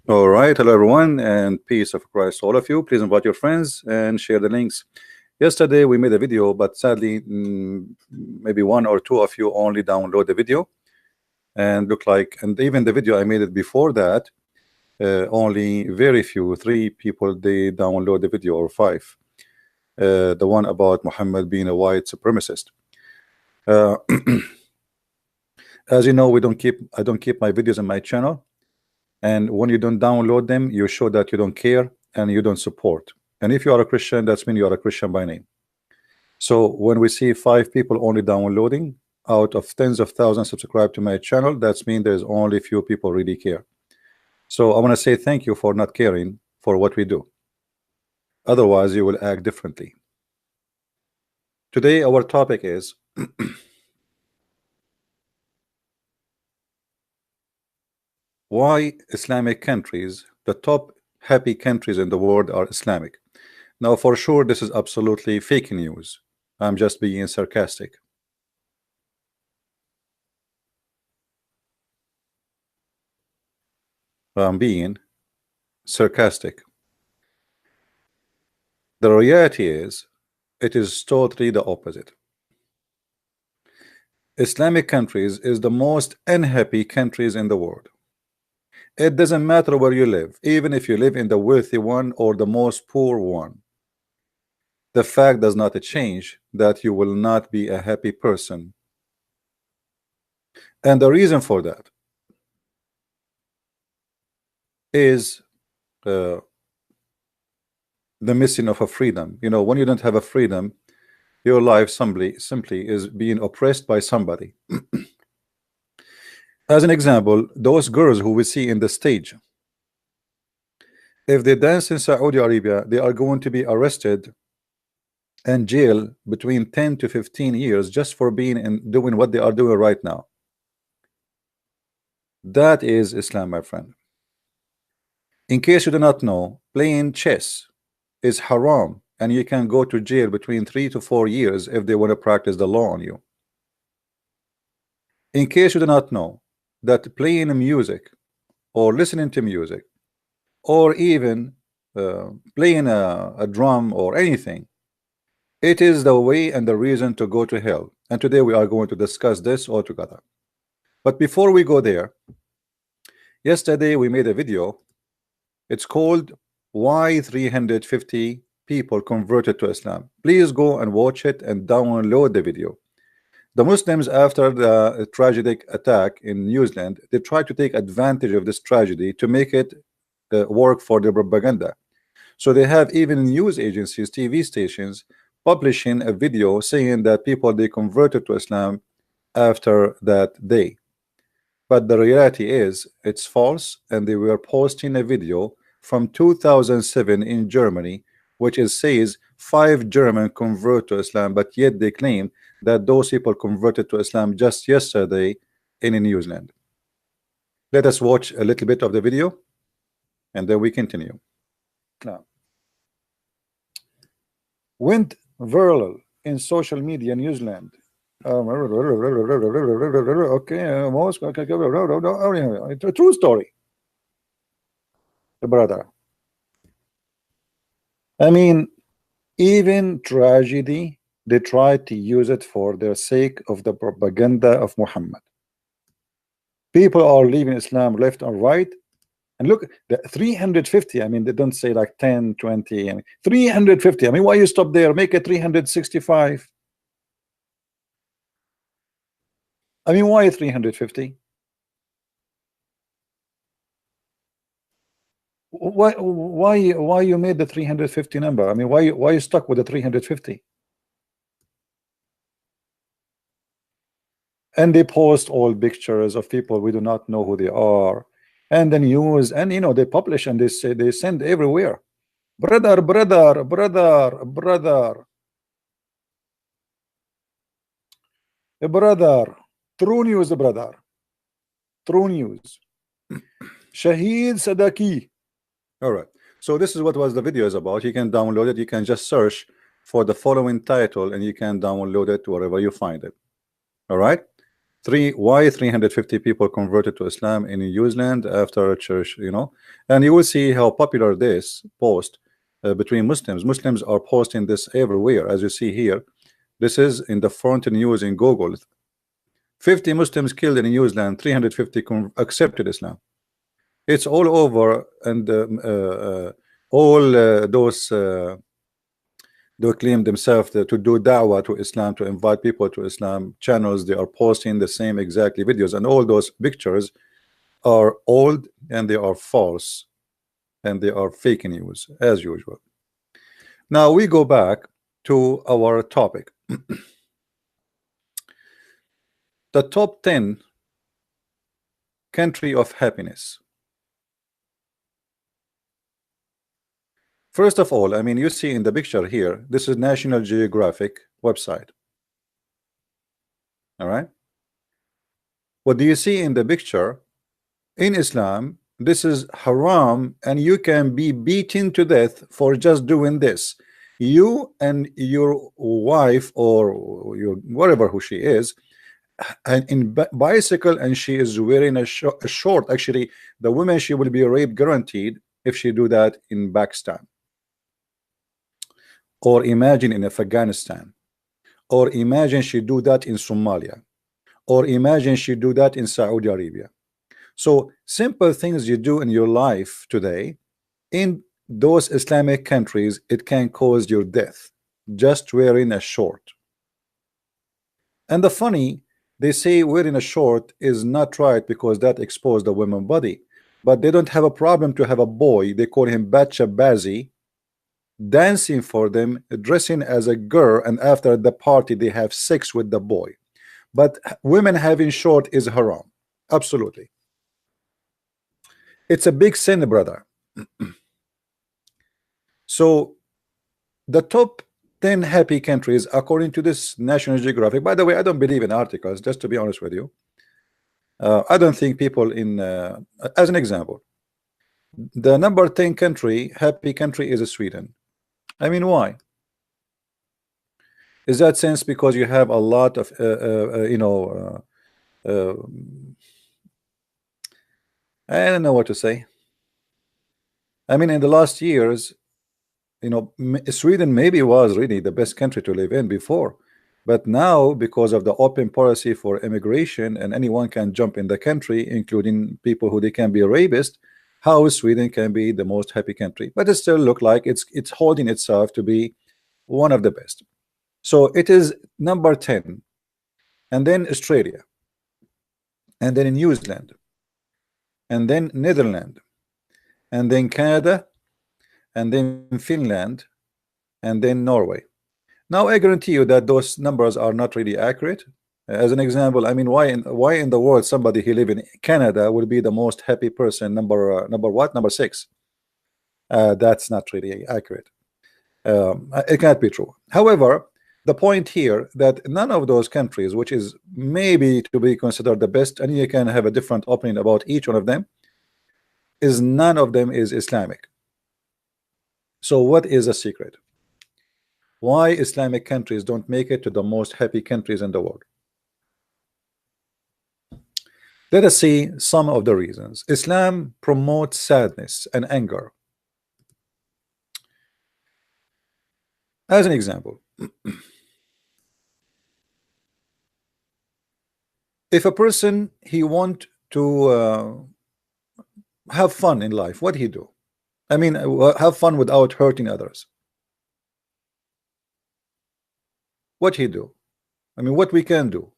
All right, hello everyone, and peace of Christ to all of you. Please invite your friends and share the links. Yesterday we made a video, but sadly, maybe one or two of you only download the video, and look like, and even the video I made it before that, only very few, three people they download the video or five. The one about Muhammad being a white supremacist. Uh, as you know, I don't keep my videos on my channel. And when you don't download them, you show that you don't care and you don't support. And if you are a Christian, that's mean you are a Christian by name. So when we see five people only downloading out of tens of thousands subscribed to my channel, that's mean there's only few people really care. So I want to say thank you for not caring for what we do. Otherwise, you will act differently. Today, our topic is why Islamic countries, the top happy countries in the world, are Islamic. Now, for sure, this is absolutely fake news. I'm just being sarcastic. I'm being sarcastic. The reality is, it is totally the opposite. Islamic countries is the most unhappy countries in the world. It doesn't matter where you live, even if you live in the wealthy one or the most poor one. The fact does not change that you will not be a happy person. And the reason for that is the missing of a freedom. You know, when you don't have a freedom, your life simply is being oppressed by somebody. As an example, those girls who we see in the stage, if they dance in Saudi Arabia, they are going to be arrested and jail between 10 to 15 years just for being and doing what they are doing right now. That is Islam, my friend. In case you do not know, playing chess is haram, and you can go to jail between 3 to 4 years if they want to practice the law on you. In case you do not know that playing music or listening to music or even playing a drum or anything, it is the way and the reason to go to hell. And today we are going to discuss this all together. But before we go there, yesterday we made a video. It's called Why 350 People Converted to Islam. Please go and watch it and download the video. The Muslims, after the tragic attack in New Zealand, they tried to take advantage of this tragedy to make it work for their propaganda. So they have even news agencies, TV stations, publishing a video saying that people they converted to Islam after that day. But the reality is it's false, and they were posting a video from 2007 in Germany, which is says 5 German convert to Islam, but yet they claim that those people converted to Islam just yesterday in New Zealand. Let us watch a little bit of the video and then we continue. Now, went viral in social media in New Zealand. Okay, most a true story, brother. I mean, even tragedy, they try to use it for their sake of the propaganda of Muhammad. People are leaving Islam left and right. And look, the 350, I mean, they don't say like 10, 20, I mean, 350. I mean, why you stop there? Make it 365. I mean, why 350? Why you made the 350 number? I mean, why you stuck with the 350? And they post all pictures of people we do not know who they are, and the news, and you know, they publish and they say, they send everywhere. Brother, true news, brother, true news. Shahid Sadaki. All right, so this is what was the video is about. You can download it. You can just search for the following title and you can download it wherever you find it. All right, Why 350 people converted to Islam in New Zealand after a church, and you will see how popular this post between Muslims are posting this everywhere. As you see here, this is in the front news in Google. 50 Muslims killed in New Zealand, 350 accepted Islam. It's all over, and all those they claim themselves to do da'wah to Islam, to invite people to Islam channels. They are posting the same exactly videos, and all those pictures are old and they are false and they are fake news as usual. Now we go back to our topic. The top 10 country of happiness. First of all, I mean, you see in the picture here, this is National Geographic website. All right. What do you see in the picture? In Islam, this is haram, and you can be beaten to death for just doing this. You and your wife, or your whatever who she is, and in bicycle, and she is wearing a short. Actually, the woman, she will be raped guaranteed if she do that in Pakistan. Or imagine in Afghanistan, or imagine she do that in Somalia, or imagine she do that in Saudi Arabia. So simple things you do in your life today, in those Islamic countries, it can cause your death, just wearing a short. And the funny, they say wearing a short is not right because that exposed the woman's body, but they don't have a problem to have a boy, they call him Bacha Bazi, dancing for them, dressing as a girl, and after the party they have sex with the boy. But women having short is haram. Absolutely. It's a big sin, brother. So the top 10 happy countries according to this National Geographic. By the way, I don't believe in articles, just to be honest with you. I don't think people in as an example, the number 10 country, happy country, is Sweden. I mean, why? Is that sense because you have a lot of I don't know what to say. I mean, in the last years, Sweden maybe was really the best country to live in before, but now because of the open policy for immigration and anyone can jump in the country, including people who they can be a rapist, how Sweden can be the most happy country, but it still look like it's holding itself to be one of the best. So it is number 10, and then Australia, and then New Zealand, and then Netherlands, and then Canada, and then Finland, and then Norway. Now I guarantee you that those numbers are not really accurate. As an example, I mean, why in the world somebody who live in Canada will be the most happy person, number 6? That's not really accurate. It can't be true. However, the point here that none of those countries, which is maybe to be considered the best, and you can have a different opinion about each one of them, is none of them is Islamic. So what is the secret? Why Islamic countries don't make it to the most happy countries in the world? Let us see some of the reasons. Islam promotes sadness and anger. As an example, if a person he want to have fun in life, what he do? I mean, have fun without hurting others. What he do? I mean, what we can do?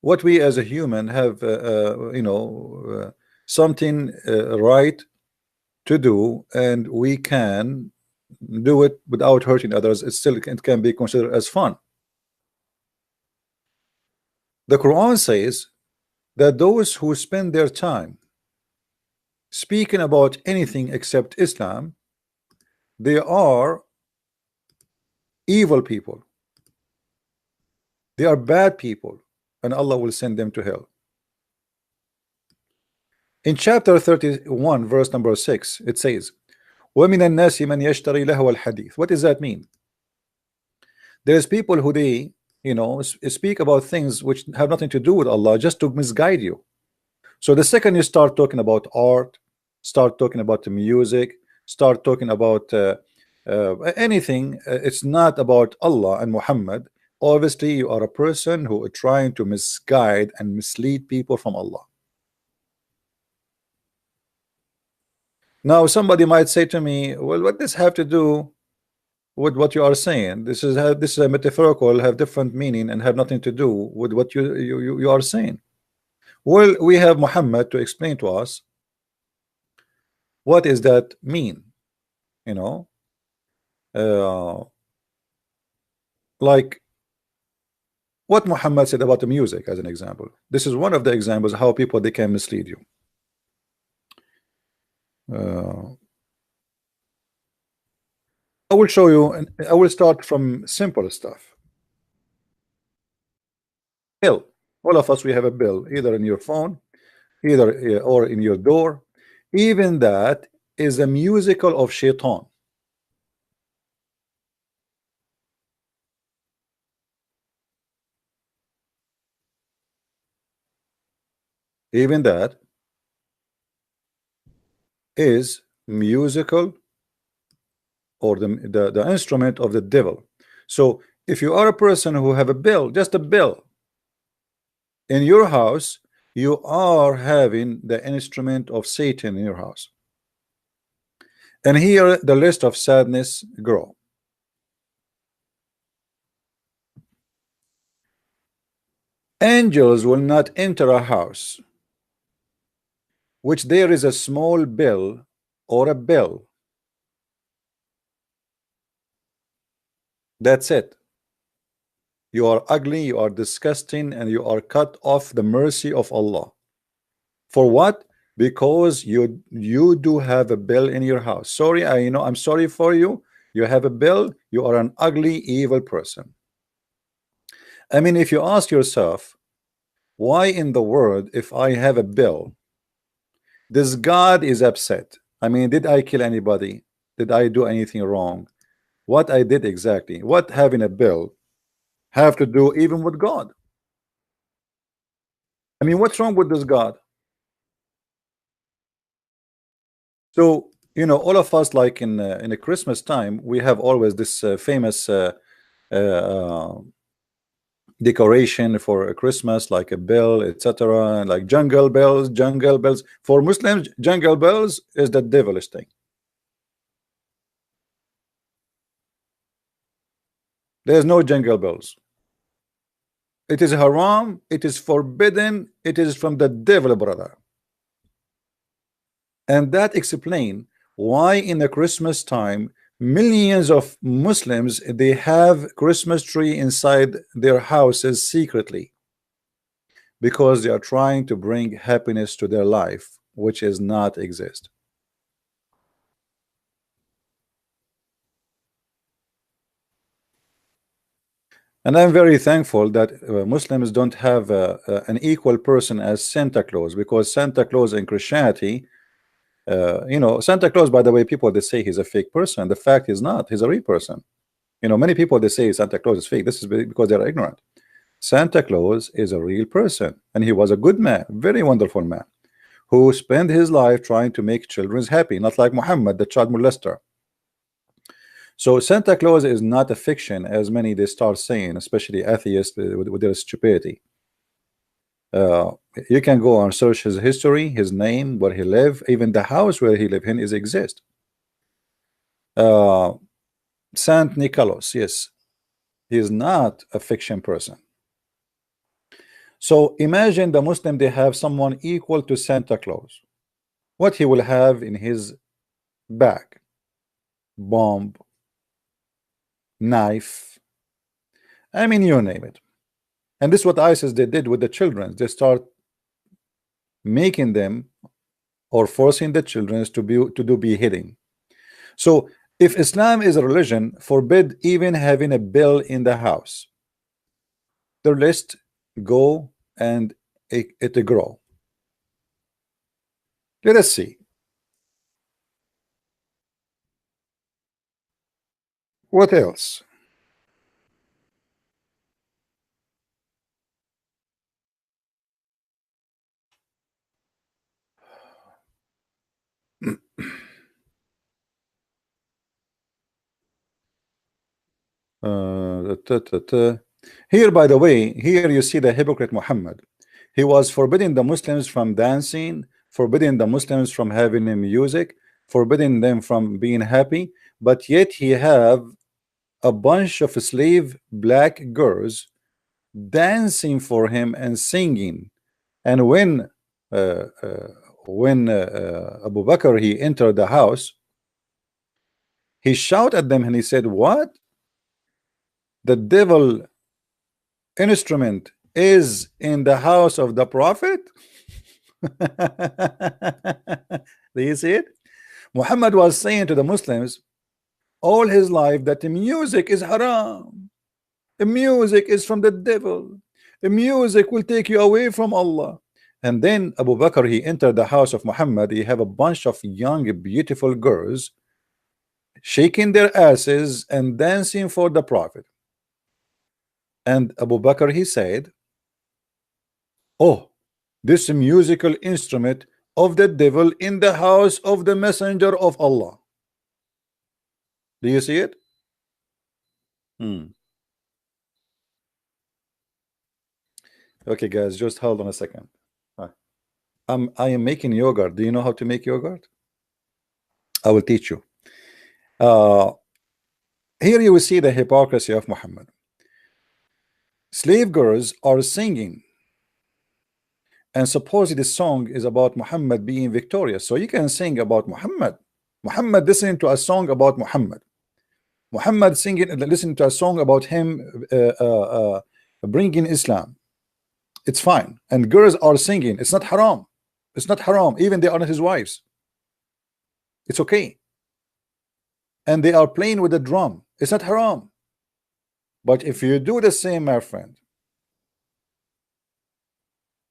What we as a human have, something right to do, and we can do it without hurting others. It can be considered as fun. The Quran says that those who spend their time speaking about anything except Islam, they are evil people. They are bad people, and Allah will send them to hell. In chapter 31, verse number 6, it says, وَمِنَ النَّاسِ مَنْ يَشْتَرِي لَهْوَ الْحَدِيثِ. What does that mean? There's people who they speak about things which have nothing to do with Allah just to misguide you. So the second you start talking about art, start talking about the music, start talking about anything, it's not about Allah and Muhammad. Obviously, you are a person who are trying to misguide and mislead people from Allah. Now, somebody might say to me, "Well, what does have to do with what you are saying? This is a metaphorical, have different meaning, and have nothing to do with what you are saying." Well, we have Muhammad to explain to us what is that mean. You know, uh, like what Muhammad said about the music, as an example. This is one of the examples how people they can mislead you. Uh, I will show you, and I will start from simple stuff. Bill. All of us, we have a bill, either in your phone, either or in your door. Even that is a musical of shaitan. Even that is musical, or the instrument of the devil. So if you are a person who have a bill, just a bill in your house, you are having the instrument of Satan in your house. And here the list of sadness grow. Angels will not enter a house which there is a small bell or a bell. That's it. You are ugly, you are disgusting, and you are cut off the mercy of Allah. For what? Because you do have a bell in your house. Sorry, I know, I'm sorry for you. You have a bell, you are an ugly, evil person. I mean, if you ask yourself, why in the world, if I have a bill, this God is upset? I mean, did I kill anybody? Did I do anything wrong? What I did exactly? What having a bill have to do even with God? I mean, what's wrong with this God? So, all of us, like in a Christmas time, we have always this famous uh, uh, decoration for a Christmas, like a bell, etc., like jungle bells. Jungle bells for Muslims, jungle bells is the devilish thing. There's no jungle bells. It is haram. It is forbidden. It is from the devil, brother. And that explain why in the Christmas time millions of Muslims they have Christmas tree inside their houses secretly, because they are trying to bring happiness to their life, which is not exist. And I'm very thankful that Muslims don't have an equal person as Santa Claus, because Santa Claus in Christianity, Santa Claus, by the way, people they say he's a fake person. The fact is not, he's a real person. Many people they say Santa Claus is fake. This is because they're ignorant. Santa Claus is a real person, and he was a good man, very wonderful man, who spent his life trying to make children happy, not like Muhammad, the child molester. So Santa Claus is not a fiction, as many they start saying, especially atheists with their stupidity. Uh, you can go and search his history, his name, where he lived, even the house where he lived in is exist. Uh, Saint Nicholas, yes, he is not a fiction person. So imagine the Muslim, they have someone equal to Santa Claus. What he will have in his bag? Bomb, knife, I mean, you name it. And this is what ISIS they did with the children. They start making them or forcing the children to do beheading. So if Islam is a religion, forbid even having a bill in the house. The list go and it grow. Let us see what else. Here, by the way, here you see the hypocrite Muhammad. He was forbidding the Muslims from dancing, forbidding the Muslims from having music, forbidding them from being happy, but yet he have a bunch of slave black girls dancing for him and singing. And uh, uh, when Abu Bakr he entered the house, he shouted at them and he said, "What? The devil instrument is in the house of the prophet?" Do you see it? Muhammad was saying to the Muslims all his life that the music is haram. The music is from the devil. The music will take you away from Allah. And then Abu Bakr he entered the house of Muhammad. He have a bunch of young beautiful girls shaking their asses and dancing for the prophet. And Abu Bakr he said, "Oh, this musical instrument of the devil in the house of the messenger of Allah." Do you see it? Hmm. Okay, guys, just hold on a second. I am making yogurt. Do you know how to make yogurt? I will teach you. Uh, Here you will see the hypocrisy of Muhammad. Slave girls are singing, and suppose this song is about Muhammad being victorious. So you can sing about Muhammad. Muhammad listening to a song about Muhammad. Muhammad singing, listening to a song about him bringing Islam. It's fine. And girls are singing. It's not haram. It's not haram. Even they are not his wives. It's okay. And they are playing with the drum. It's not haram. But if you do the same, my friend,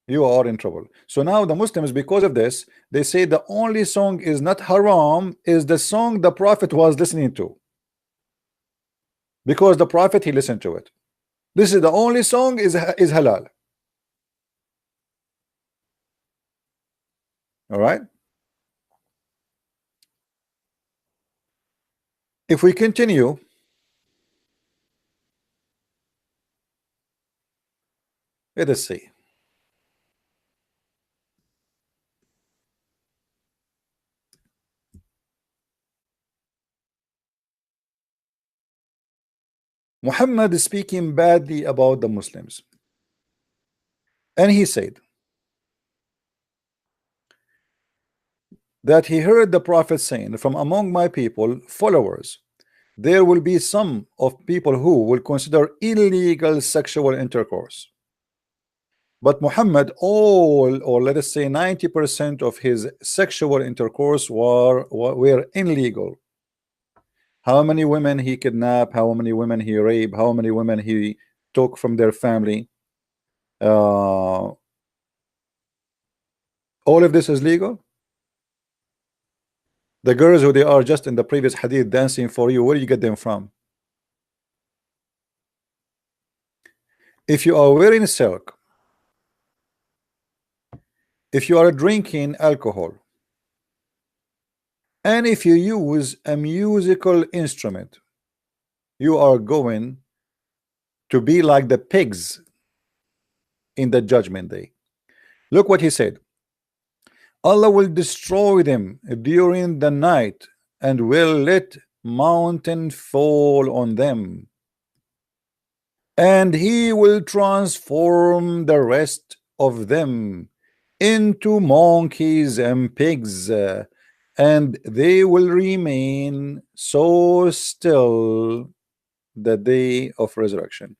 you are in trouble. So now the Muslims, because of this, they say the only song is not haram is the song the Prophet was listening to, because the Prophet he listened to it. This is the only song is halal. All right. If we continue, let us see. Muhammad is speaking badly about the Muslims, and he said that he heard the Prophet saying, "From among my people, followers, there will be some of people who will consider illegal sexual intercourse." But Muhammad, all, or let us say 90% of his sexual intercourse were illegal. How many women he kidnapped, how many women he raped, how many women he took from their family. All of this is legal. The girls who they are just in the previous hadith dancing for you, where do you get them from? If you are wearing silk, if you are drinking alcohol, and if you use a musical instrument, you are going to be like the pigs in the judgment day. Look what he said. Allah will destroy them during the night and will let mountain fall on them, and he will transform the rest of them into monkeys and pigs, and they will remain so still the day of resurrection.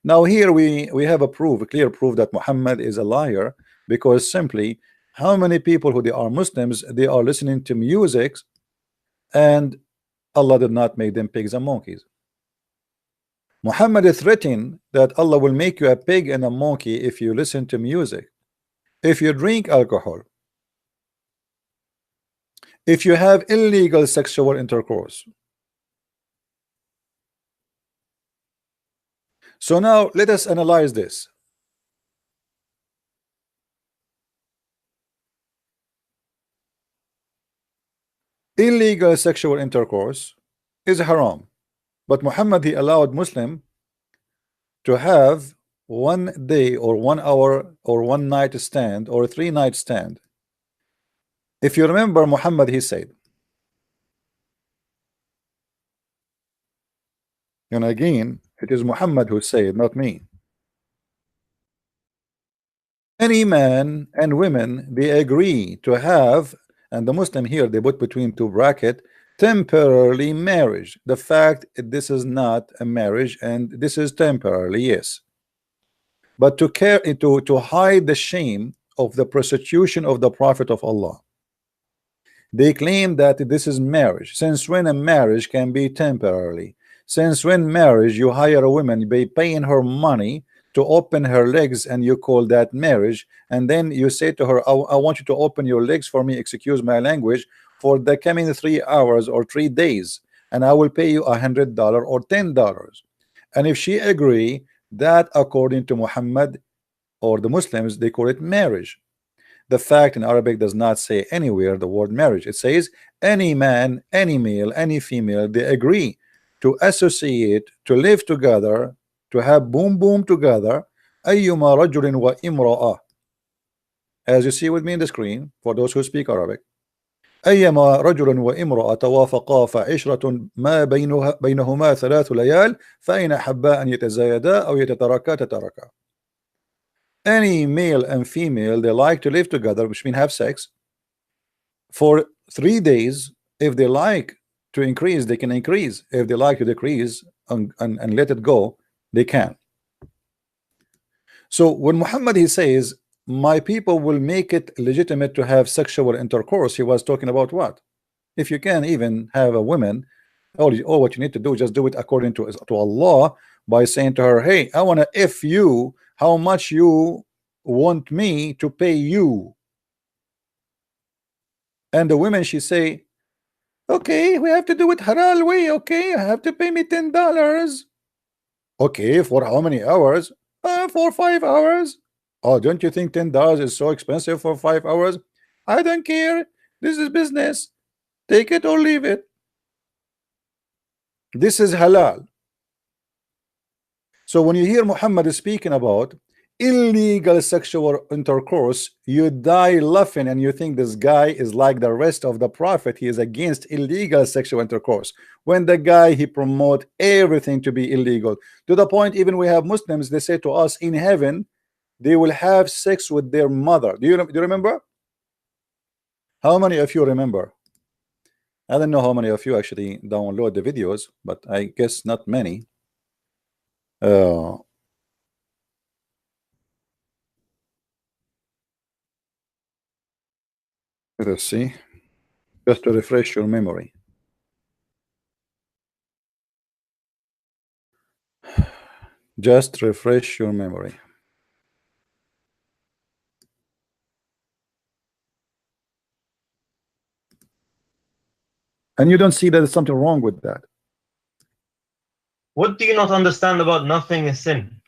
Now here we have a proof, a clear proof that Muhammad is a liar, because simply how many people who they are Muslims, they are listening to music, and Allah did not make them pigs and monkeys. Muhammad is threatening that Allah will make you a pig and a monkey if you listen to music, if you drink alcohol, if you have illegal sexual intercourse. So now let us analyze this. Illegal sexual intercourse is haram, But Muhammad, he allowed Muslim to have 1 day or 1 hour or 1 night stand or 3 night stand. If you remember, Muhammad, he said, and again, it is Muhammad who said, not me. Any man and women, they agree to have, and the Muslim here, they put between two bracket, temporarily marriage. The fact this is not a marriage and this is temporarily, yes. But to care to hide the shame of the prostitution of the Prophet of Allah, they claim that this is marriage. Since when a marriage can be temporarily? Since when marriage you hire a woman by paying her money to open her legs and you call that marriage, and then you say to her, I want you to open your legs for me, excuse my language, for the coming 3 hours or 3 days, and I will pay you $100 or $10. And if she agree, that according to Muhammad or the Muslims, they call it marriage. The fact in Arabic does not say anywhere the word marriage. It says any man, any male, any female, they agree to associate, to live together, to have boom boom together. أيما رجل وامرأة, as you see with me in the screen for those who speak Arabic. أيما رجل وامرأة توافقا فعشرة ما بينهما 3 ليال فإن أحبا أن يتزايدا أو يتتركا تتركا. Any male and female, they like to live together, which means have sex for 3 days. If they like to increase, they can increase. If they like to decrease and let it go, they can. So when Muhammad, he says, my people will make it legitimate to have sexual intercourse, he was talking about what? If you can even have a woman, all what you need to do, just do it according to Allah, by saying to her, hey, I want to F you, how much you want me to pay you. And the women, she say, okay, we have to do it halal way. Okay, I have to pay me $10. Okay, for how many hours? For 5 hours. Oh, don't you think $10 is so expensive for 5 hours? I don't care. This is business. Take it or leave it. This is halal. So when you hear Muhammad is speaking about illegal sexual intercourse, you die laughing and you think this guy is like the rest of the Prophet. He is against illegal sexual intercourse, when the guy, he promote everything to be illegal, to the point even we have Muslims, they say to us, in heaven they will have sex with their mother. Do you remember? How many of you remember? I don't know how many of you actually download the videos, but I guess not many. Let's see, just to refresh your memory. Just refresh your memory. And you don't see that there's something wrong with that. What do you not understand about nothing is sin?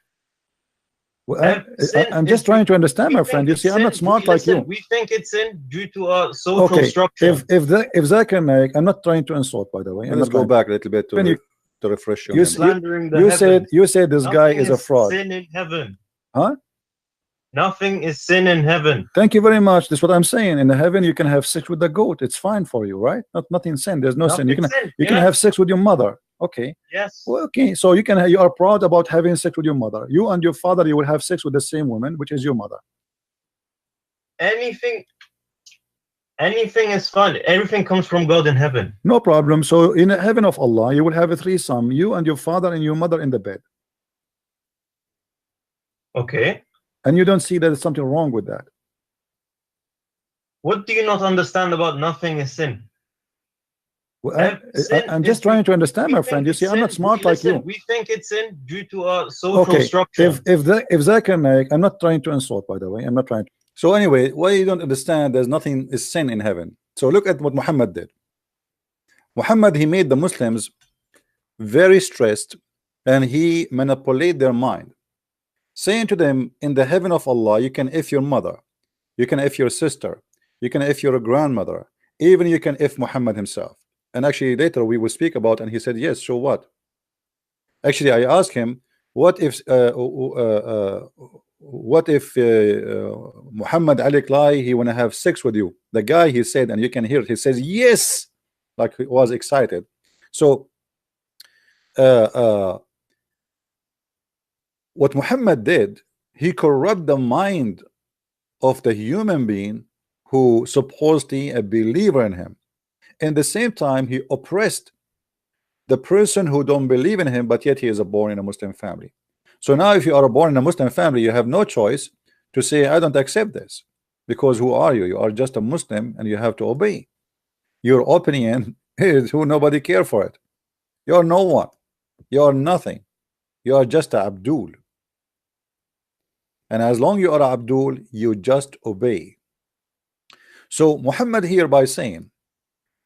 Well, I'm just trying to understand, my friend. You see, I'm not smart like you. We think it's sin due to our social structure. If that can make, I'm not trying to insult, by the way. Let's go back a little bit to refresh your memory. You said this guy is a fraud. Sin in heaven. Huh? Nothing is sin in heaven. Thank you very much. That's what I'm saying. In the heaven, you can have sex with the goat. It's fine for you, right? Nothing sin. There's no sin. You can have sex with your mother. Okay. Yes. Well, okay. So you are proud about having sex with your mother. You and your father, you will have sex with the same woman, which is your mother. Anything is fun. Everything comes from God in heaven. No problem. So in the heaven of Allah, you will have a threesome. You and your father and your mother in the bed. Okay. And you don't see that there's something wrong with that. What do you not understand about nothing is sin? Well, I'm just trying to understand, my friend. You see, I'm not smart like you. We think it's sin due to our social structure. If that can make, I'm not trying to insult, by the way. I'm not trying to. So anyway, why you don't understand there's nothing is sin in heaven. So look at what Muhammad did. Muhammad, he made the Muslims very stressed, and he manipulated their mind, saying to them, in the heaven of Allah, you can F your mother, you can F your sister, you can F your grandmother, even you can F Muhammad himself. And actually later we will speak about, and he said, yes, so what? Actually, I asked him, what if Muhammad Ali Clay, he wanna have sex with you? The guy, he said, and you can hear it, he says yes, like he was excited. So what Muhammad did, he corrupt the mind of the human being who supposedly a believer in him. In the same time, he oppressed the person who don't believe in him, but yet he is born in a Muslim family. So now if you are born in a Muslim family, you have no choice to say, I don't accept this. Because who are you? You are just a Muslim and you have to obey. Your opinion is who nobody care for it. You are no one. You are nothing. You are just a Abdul. And as long you are Abdul, you just obey. So Muhammad here by saying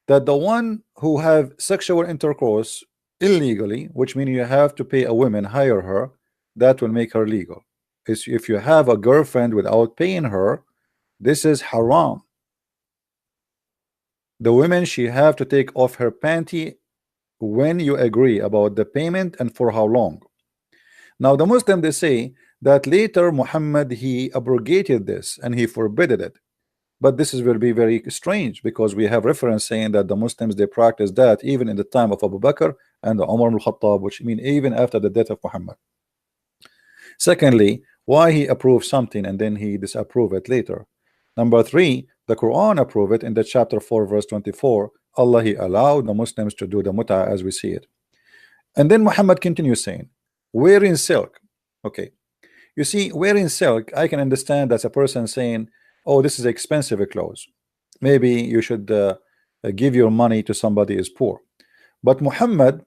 that the one who have sexual intercourse illegally, which means you have to pay a woman, hire her, that will make her legal. Is if you have a girlfriend without paying her, this is haram. The women, she have to take off her panty when you agree about the payment and for how long. Now the Muslim, they say that later Muhammad, he abrogated this and he forbidded it. But this is will be very strange because we have reference saying that the Muslims, they practice that even in the time of Abu Bakr and Umar al-Khattab, which mean even after the death of Muhammad. Secondly, why he approved something and then he disapprove it later. Number three, the Quran approved it in the chapter 4 verse 24. Allah, he allowed the Muslims to do the mut'a as we see it. And then Muhammad continues saying, wearing silk. Okay, you see, wearing silk, I can understand that's a person saying, oh, this is expensive clothes, maybe you should give your money to somebody is poor. But Muhammad,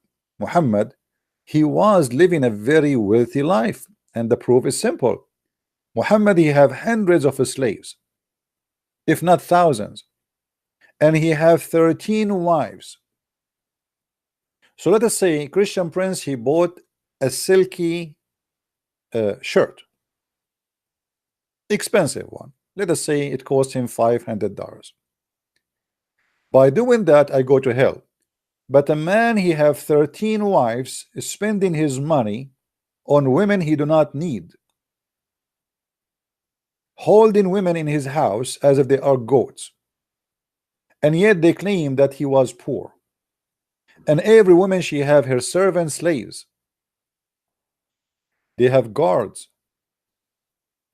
he was living a very wealthy life, and the proof is simple. Muhammad, he have hundreds of slaves, if not thousands, and he have 13 wives. So let us say Christian Prince, he bought a silky shirt, expensive one. Let us say it cost him $500. By doing that, I go to hell. But a man, he have 13 wives, spending his money on women he do not need, holding women in his house as if they are goats, and yet they claim that he was poor. And every woman, she have her servant slaves, they have guards.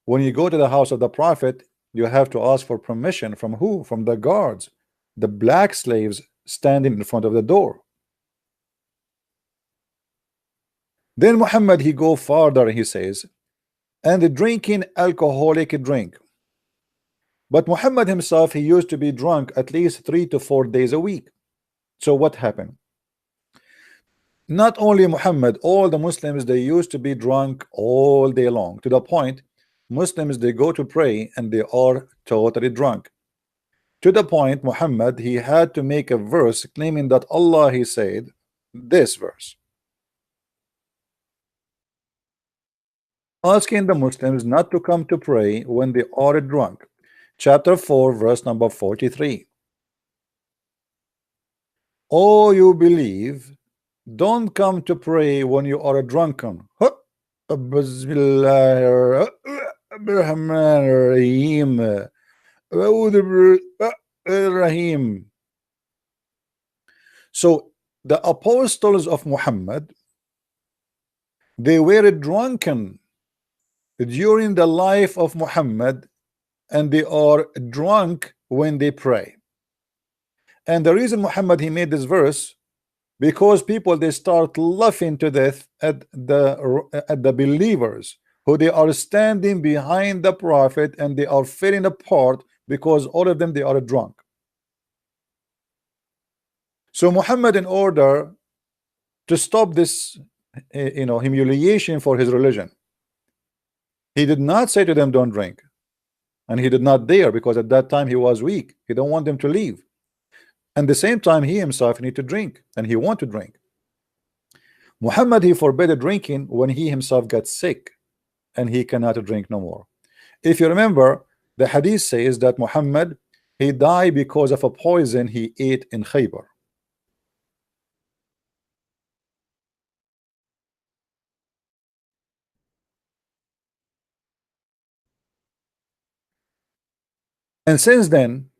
When you go to the house of the prophet, you have to ask for permission from who? From the guards, the black slaves standing in front of the door. Then Muhammad, he go farther, he says, and drinking alcoholic drink. But Muhammad himself, he used to be drunk at least 3 to 4 days a week. So what happened? Not only Muhammad, all the Muslims, they used to be drunk all day long, to the point Muslims, they go to pray and they are totally drunk. To the point Muhammad, he had to make a verse claiming that Allah, he said this verse, asking the Muslims not to come to pray when they are drunk. Chapter 4 verse number 43. Oh, you believe, don't come to pray when you are drunken. So the apostles of Muhammad, they were drunken during the life of Muhammad, and they are drunk when they pray. And the reason Muhammad, he made this verse, because people, they start laughing to death at the believers who they are standing behind the prophet, and they are falling apart because all of them, they are drunk. So Muhammad, in order to stop this humiliation for his religion, he did not say to them don't drink, and he did not dare, because at that time he was weak. He don't want them to leave. And the same time, he himself need to drink, and he want to drink. Muhammad, he forbade drinking when he himself got sick and he cannot drink no more. If you remember, the hadith says that Muhammad, he died because of a poison he ate in Khaybar. And since then,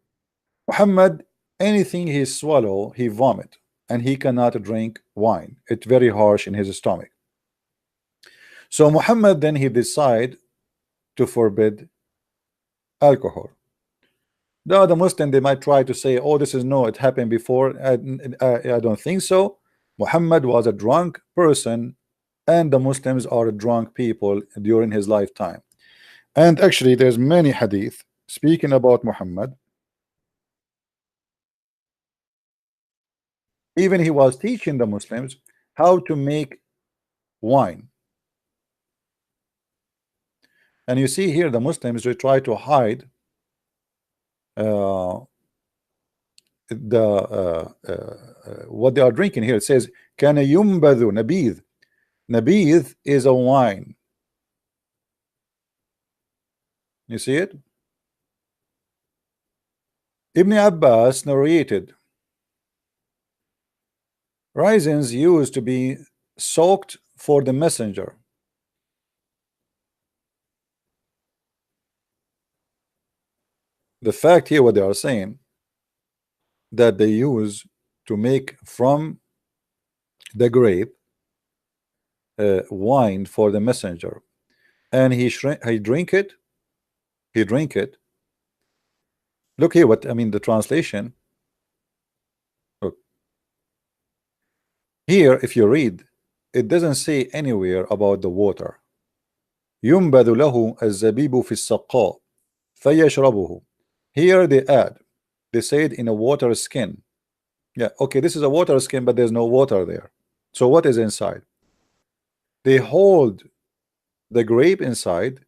Muhammad, anything he swallow, he vomit, and he cannot drink wine. It's very harsh in his stomach. So Muhammad then he decide to forbid alcohol. The other Muslim they might try to say, "Oh, this is no, it happened before." I don't think so. Muhammad was a drunk person, and the Muslims are drunk people during his lifetime. And actually, there's many hadith speaking about Muhammad. Even he was teaching the Muslims how to make wine. And you see here the Muslims they try to hide uh, what they are drinking here. It says kana yumbadhu nabidh. Nabidh is a wine. You see it? Ibn Abbas narrated raisins used to be soaked for the messenger. The fact here what they are saying that they use to make from the grape wine for the messenger, and he drink it. He drink it. Look here what I mean the translation. Look here, if you read, it doesn't say anywhere about the water. ينبذ له الزبيب في السقاء فيشربه. Here they add, they said in a water skin. Yeah, okay, this is a water skin, but there's no water there. So what is inside? They hold the grape inside,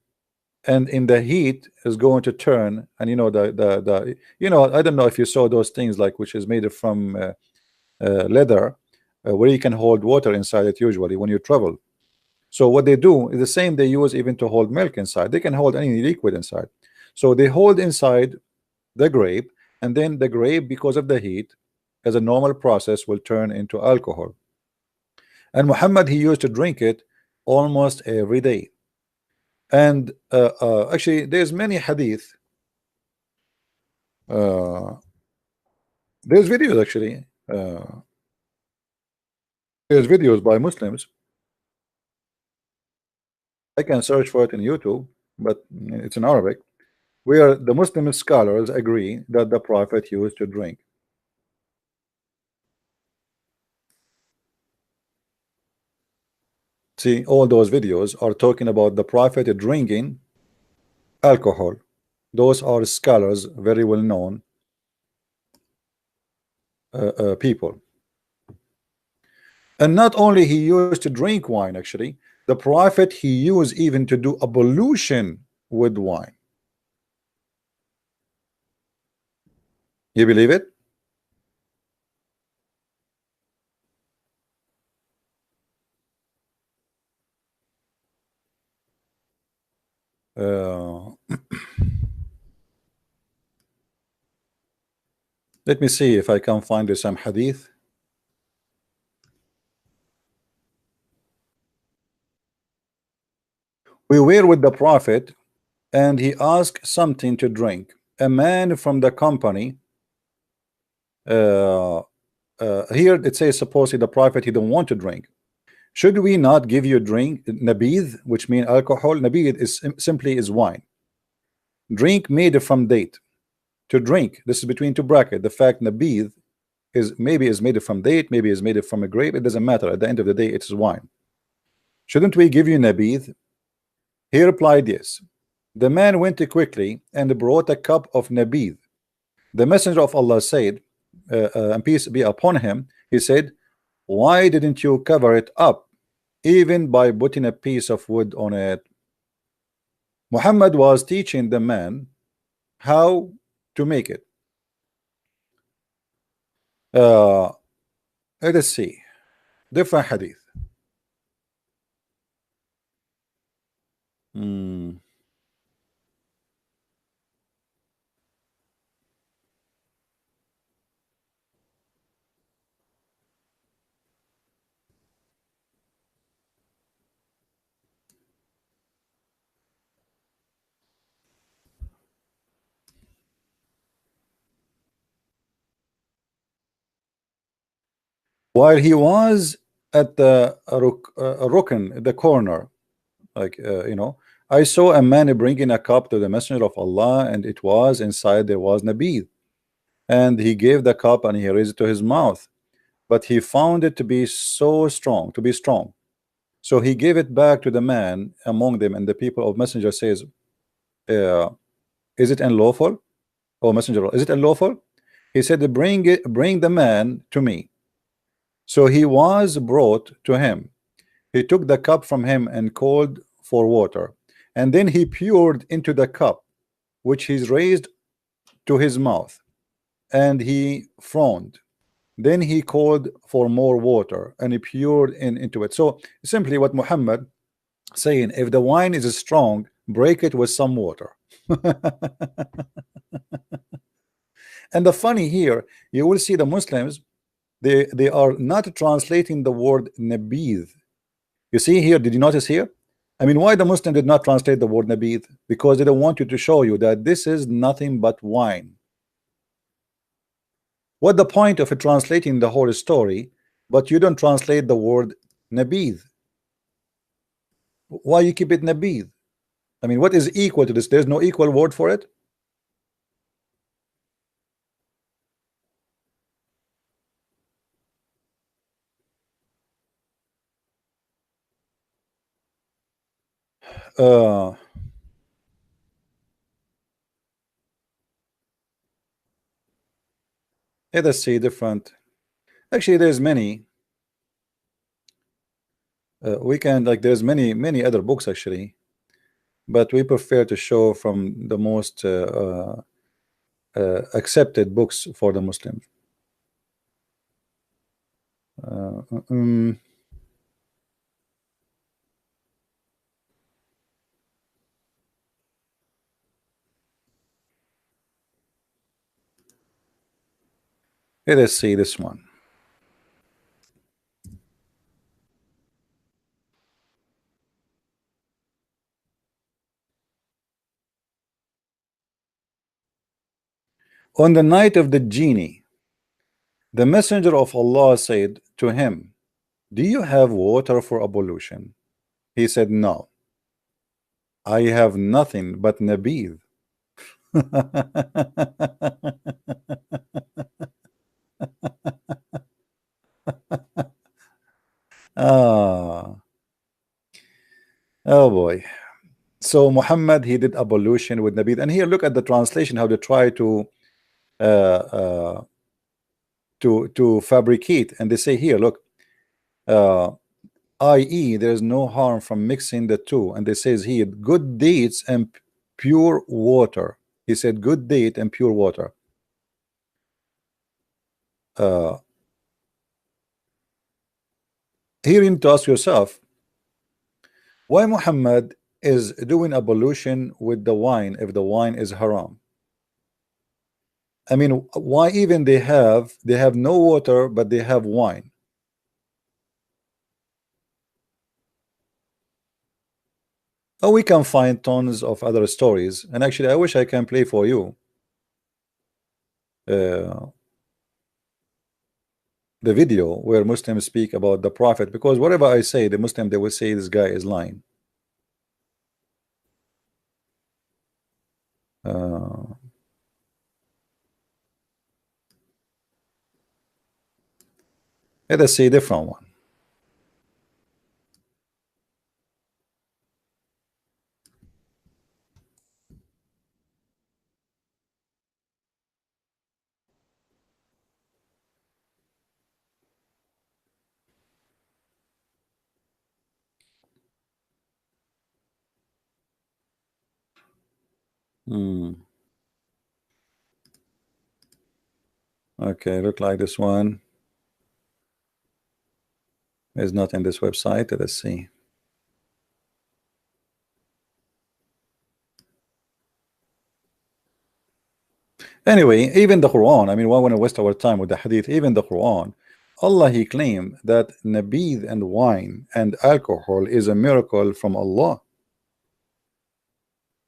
and in the heat is going to turn, and you know the you know, I don't know if you saw those things like which is made from leather, where you can hold water inside it usually when you travel. So what they do is the same they use even to hold milk inside. They can hold any liquid inside. So they hold inside the grape, and then the grape, because of the heat, as a normal process, will turn into alcohol. And Muhammad he used to drink it almost every day. And actually, there's many hadith. Uh, there's videos actually. There's videos by Muslims. I can search for it in YouTube, but it's in Arabic, where the Muslim scholars agree that the Prophet used to drink. See, all those videos are talking about the Prophet drinking alcohol. Those are scholars, very well known people. And not only he used to drink wine, actually, the Prophet he used even to do ablution with wine. You believe it? Uh, let me see if I can find some hadith. We were with the Prophet, and he asked something to drink. A man from the company, uh, here it says supposedly the Prophet he don't want to drink. Should we not give you a drink, nabidh, which means alcohol? Nabidh is simply is wine. Drink made from date. To drink, this is between two brackets. The fact nabidh is maybe is made from date, maybe is made from a grape. It doesn't matter. At the end of the day, it's wine. Shouldn't we give you nabidh? He replied, yes. The man went quickly and brought a cup of nabidh. The messenger of Allah said, and peace be upon him, he said, why didn't you cover it up, even by putting a piece of wood on it? Muhammad was teaching the man how to make it. Uh, let us see. Different hadith. Hmm. While he was at the rukn, the corner, like I saw a man bringing a cup to the messenger of Allah, and it was inside there was nabid, and he gave the cup and he raised it to his mouth, but he found it to be so strong, to be strong, so he gave it back to the man among them, and the people of messenger says, uh, is it unlawful, oh messenger, is it unlawful? He said, bring it, bring the man to me. So he was brought to him. He took the cup from him and called for water, and then he poured into the cup, which he raised to his mouth, and he frowned. Then he called for more water, and he poured into it. So simply what Muhammad saying, if the wine is strong, break it with some water. And the funny here, you will see the Muslims, they are not translating the word nabidh. You see here, did you notice here? I mean, why the Muslim did not translate the word nabidh? Because they don't want you to show you that this is nothing but wine. What the point of it translating the whole story, but you don't translate the word nabidh? Why you keep it nabidh? I mean, what is equal to this? There's no equal word for it. Uh, let us see different. Actually, there's many. We can like there's many other books actually, but we prefer to show from the most accepted books for the Muslims. Uh, um, Let us see this one. On the night of the genie, the messenger of Allah said to him, do you have water for ablution? He said, no, I have nothing but nabidh. Ah, oh boy. So Muhammad, he did ablution with nabidh, and here look at the translation, how they try uh, uh, to fabricate, and they say here, look, uh, i.e. there's no harm from mixing the two, and they says here good deeds and pure water. He said good deed and pure water. uh, Here you need to ask yourself why Muhammad is doing ablution with the wine if the wine is haram. I mean, why even they have no water but they have wine. Oh, we can find tons of other stories, and actually I wish I can play for you uh, the video where Muslims speak about the Prophet, because whatever I say, the Muslim, they will say this guy is lying. uh, Let us see a different one. Hmm. Okay, look like this one is not in this website. Let us see. Anyway, even the Quran, I mean, why want to waste our time with the hadith? Even the Quran, Allah, he claimed that nabid and wine and alcohol is a miracle from Allah.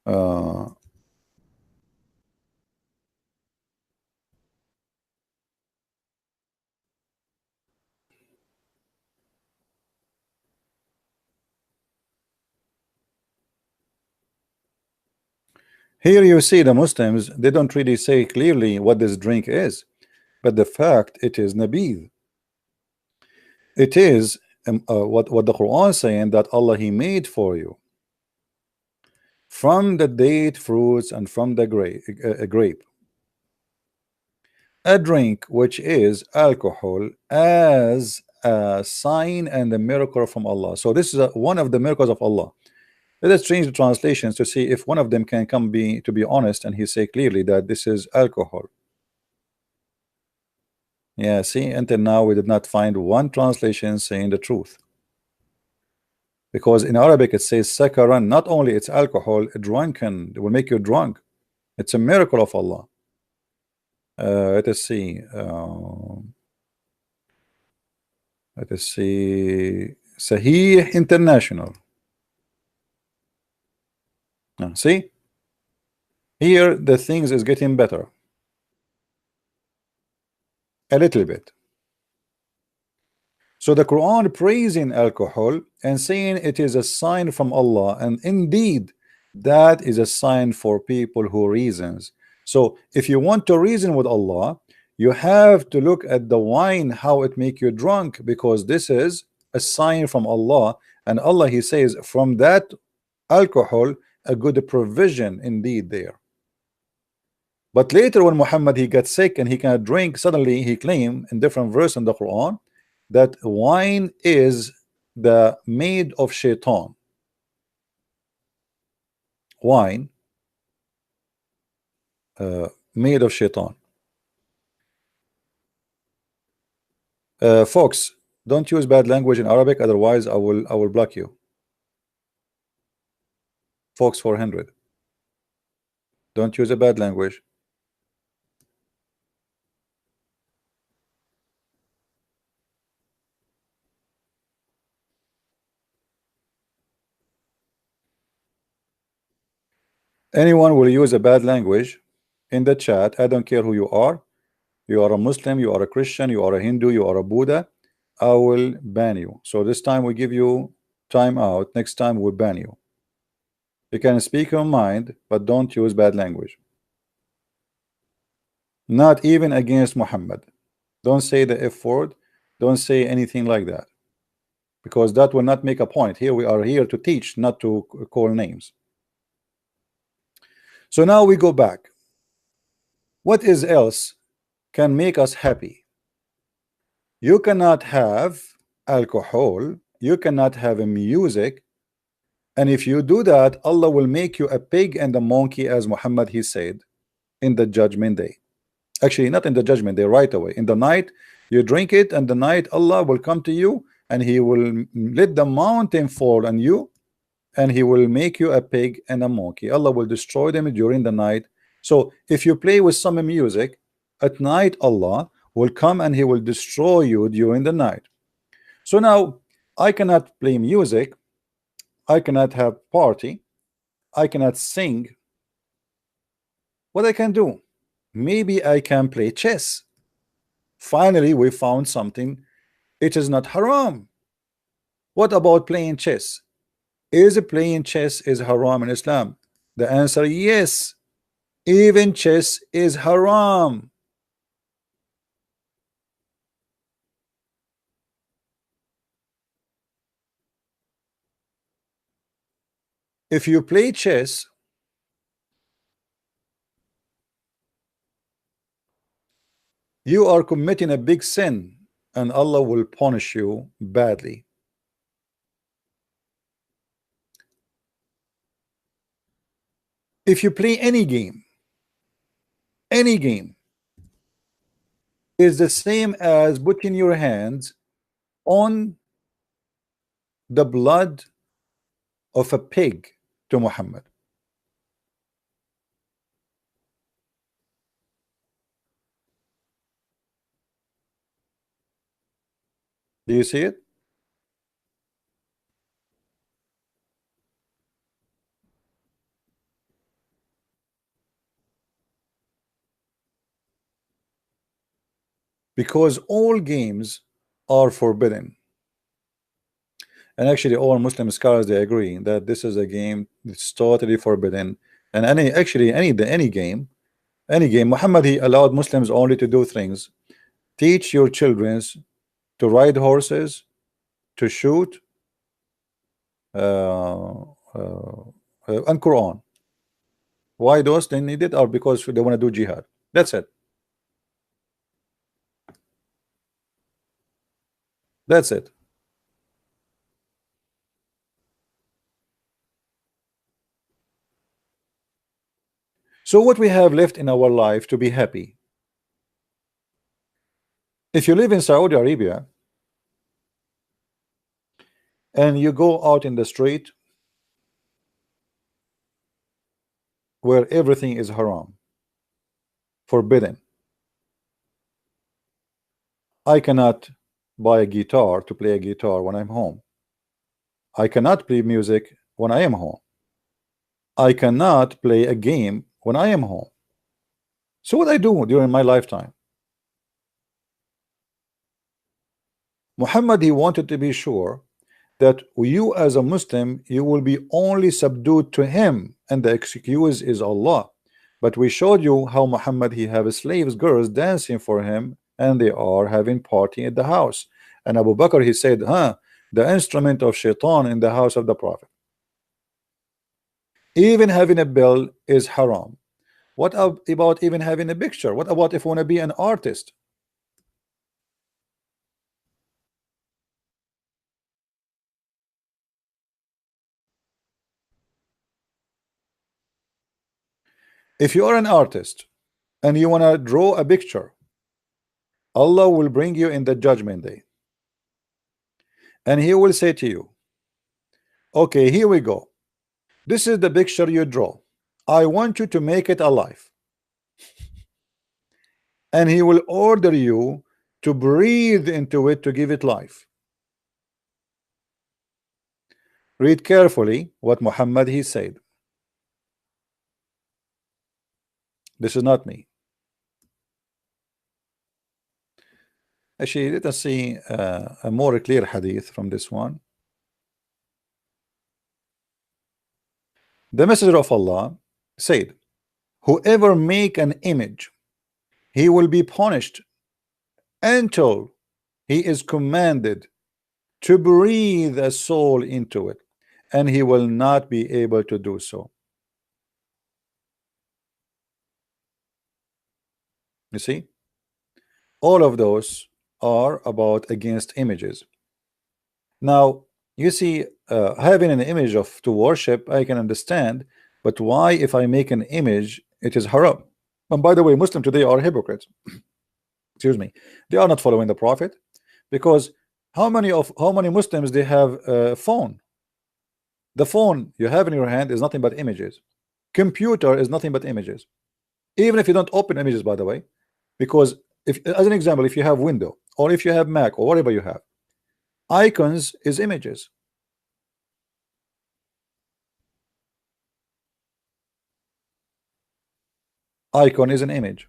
uh, Here you see the Muslims, they don't really say clearly what this drink is, but the fact it is nabid. It is what the Quran is saying, that Allah He made for you from the date fruits and from the grape a drink which is alcohol as a sign and a miracle from Allah. So this is one of the miracles of Allah. Let us change the translations to see if one of them can come to be honest, and he say clearly that this is alcohol. Yeah, see, until now we did not find one translation saying the truth, because in Arabic it says sakaran. Not only it's alcohol, drunken, it will make you drunk. It's a miracle of Allah. Let us see. Let us see. Sahih International. See, here the things is getting better a little bit. So the Quran praising alcohol and saying it is a sign from Allah, and indeed that is a sign for people who reasons. So if you want to reason with Allah, you have to look at the wine, how it make you drunk, because this is a sign from Allah, and Allah He says from that alcohol a good provision indeed there. But later when Muhammad he got sick and he cannot drink, suddenly he claimed in different verse in the Quran that wine is the made of shaitan. Wine made of shaitan. Folks, don't use bad language in Arabic, otherwise I will block you. Fox 400, don't use a bad language. Anyone will use a bad language in the chat, I don't care who you are. You are a Muslim, you are a Christian, you are a Hindu, you are a Buddha, I will ban you. So this time we give you time out, next time we'll ban you. You can speak your mind, but don't use bad language. Not even against Muhammad. Don't say the F word, don't say anything like that, because that will not make a point. Here we are here to teach, not to call names. So now we go back. What is else can make us happy? You cannot have alcohol, you cannot have a music, and if you do that, Allah will make you a pig and a monkey, as Muhammad he said in the judgment day. Actually, not in the judgment day, right away. In the night, you drink it, and the night Allah will come to you and He will let the mountain fall on you, and He will make you a pig and a monkey. Allah will destroy them during the night. So if you play with some music at night, Allah will come and He will destroy you during the night. So now I cannot play music, I cannot have party, I cannot sing. What I can do? Maybe I can play chess. Finally we found something. It is not haram. What about playing chess? Is playing chess is haram in Islam? The answer, yes. Even chess is haram. If you play chess, you are committing a big sin, and Allah will punish you badly. If you play any game is the same as putting your hands on the blood of a pig to Muhammad. Do you see it? Because all games are forbidden, and actually all Muslim scholars they agree that this is a game that's totally forbidden. And any game, Muhammad, he allowed Muslims only to do things: teach your children to ride horses, to shoot, and Quran. Why those they need it? Or because they want to do jihad. That's it. That's it. So what we have left in our life to be happy? If you live in Saudi Arabia and you go out in the street where everything is haram, forbidden. I cannot buy a guitar to play a guitar when I'm home. I cannot play music when I am home. I cannot play a game when I am home. So what I do during my lifetime? Muhammad, he wanted to be sure that you as a Muslim, you will be only subdued to him, and the excuse is Allah. But we showed you how Muhammad, he have slaves, girls dancing for him, and they are having party at the house. And Abu Bakr, he said, the instrument of shaitan in the house of the Prophet. Even having a bell is haram. What about even having a picture? What about if you want to be an artist? If you are an artist and you want to draw a picture, Allah will bring you in the judgment day, and he will say to you, okay, here we go. This is the picture you draw. I want you to make it alive. And he will order you to breathe into it to give it life. Read carefully what Muhammad he said. This is not me. Actually, let us see a more clear hadith from this one. The Messenger of Allah said, whoever make an image, he will be punished until he is commanded to breathe a soul into it, and he will not be able to do so. You see, all of those are about against images. Now you see, having an image of to worship, I can understand, but why if I make an image it is haram? And by the way, Muslims today are hypocrites. Excuse me, they are not following the Prophet, because how many Muslims they have a phone? The phone you have in your hand is nothing but images. Computer is nothing but images, even if you don't open images, by the way, because if, as an example, if you have Windows or if you have Mac or whatever you have, icons is images. Icon is an image.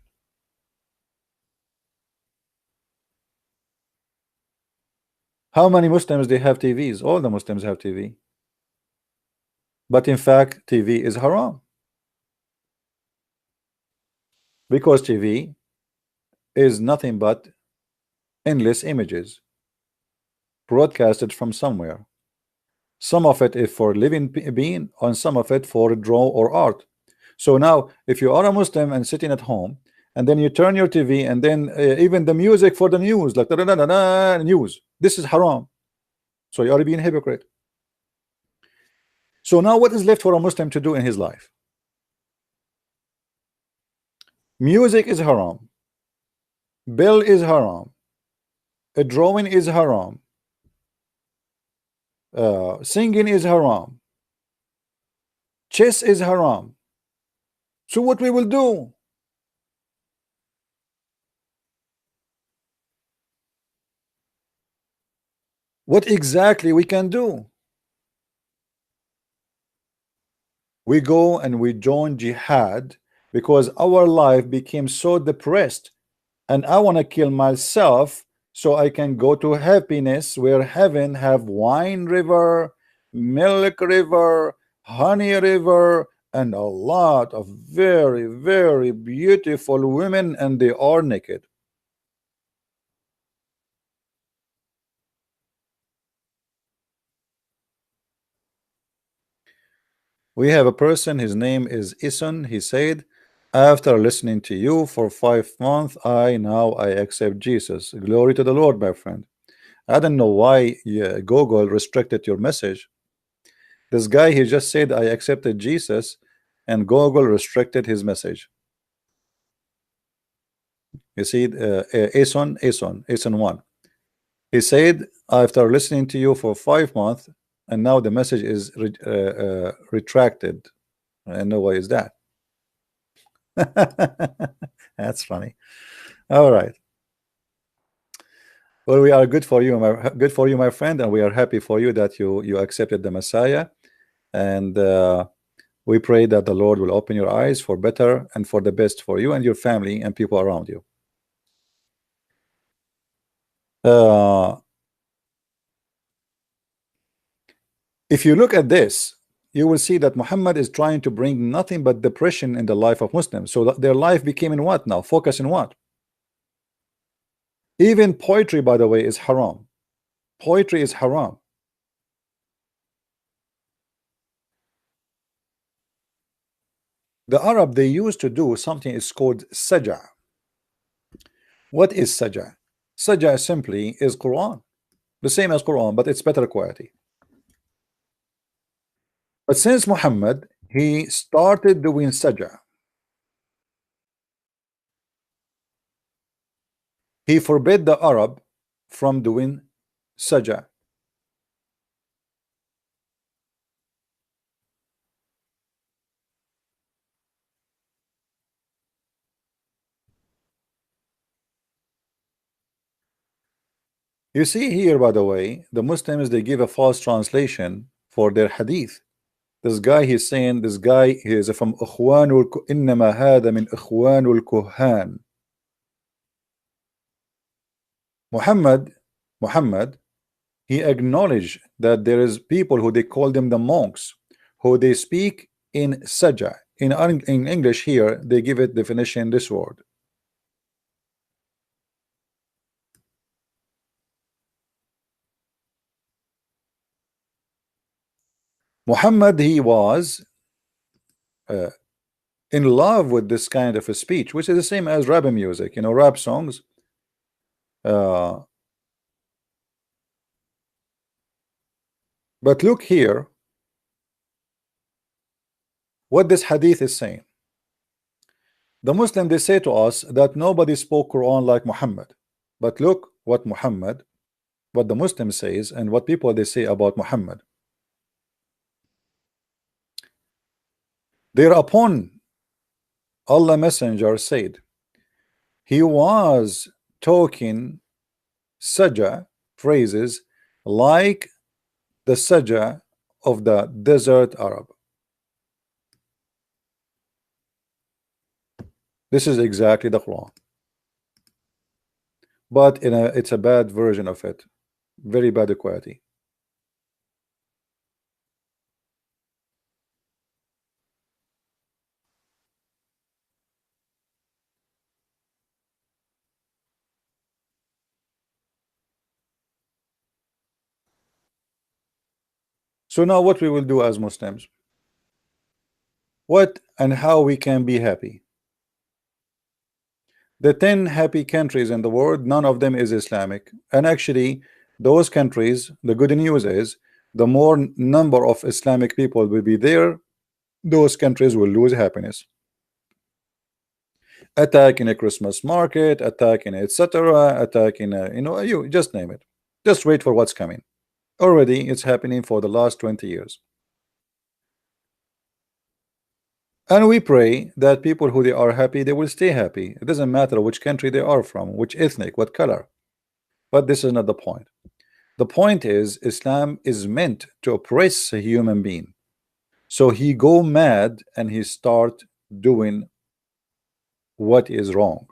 How many Muslims they have TVs? All the Muslims have TV, but in fact TV is haram, because TV is nothing but endless images broadcasted from somewhere. Some of it is for living being, and some of it for draw or art. So now if you are a Muslim and sitting at home, and then you turn your TV, and then even the music for the news, like da -da -da -da, news, this is haram. So you are being hypocrite. So now what is left for a Muslim to do in his life? Music is haram, bell is haram, a drawing is haram, singing is haram, chess is haram. So what we will do? What exactly we can do? We go and we join jihad because our life became so depressed, and I want to kill myself so I can go to happiness, where heaven have wine river, milk river, honey river, and a lot of very, very beautiful women, and they are naked. We have a person, his name is Ison. He said, after listening to you for 5 months, I accept Jesus. Glory to the Lord, my friend. I don't know why Google restricted your message. This guy, he just said, I accepted Jesus, and Google restricted his message. You see, Ason 1. He said, after listening to you for 5 months, and now the message is retracted. I know why is that. That's funny. All right. Well, we are good for you, my friend, and we are happy for you that you accepted the Messiah, and we pray that the Lord will open your eyes for better and for the best for you and your family and people around you. Uh, if you look at this, you will see that Muhammad is trying to bring nothing but depression in the life of Muslims. So their life became in what now? Focus in what? Even poetry, by the way, is haram. Poetry is haram. The Arab, they used to do something is called saja. What is saja? Saja simply is Quran, the same as Quran, but it's better quality. But since Muhammad, he started doing saja. He forbid the Arab from doing saja. You see here, by the way, the Muslims, they give a false translation for their hadith. This guy, he's saying, this guy, he is from Ikhwanul Innama hada min Ikhwanul Kuhan. Muhammad, he acknowledged that there is people who they call them the monks, who they speak in saja. In English here, they give it definition this word. Muhammad, he was in love with this kind of a speech, which is the same as rap music, you know, rap songs. But look here what this hadith is saying. The Muslim, they say to us that nobody spoke Quran like Muhammad. But look what the Muslim says and what people they say about Muhammad. Thereupon Allah Messenger said he was talking saja phrases like the saja of the desert Arab. This is exactly the Quran, but it's a bad version of it, very bad quality. So now what we will do as Muslims, what and how we can be happy. The 10 happy countries in the world, none of them is Islamic. And actually, those countries, the good news is, the more number of Islamic people will be there, those countries will lose happiness. Attack in a Christmas market, attack in etc., attack in a, you know, you just name it. Just wait for what's coming. Already, it's happening for the last 20 years. And we pray that people who they are happy, they will stay happy. It doesn't matter which country they are from, which ethnic, what color. But this is not the point. The point is Islam is meant to oppress a human being. So he go mad and he start doing what is wrong.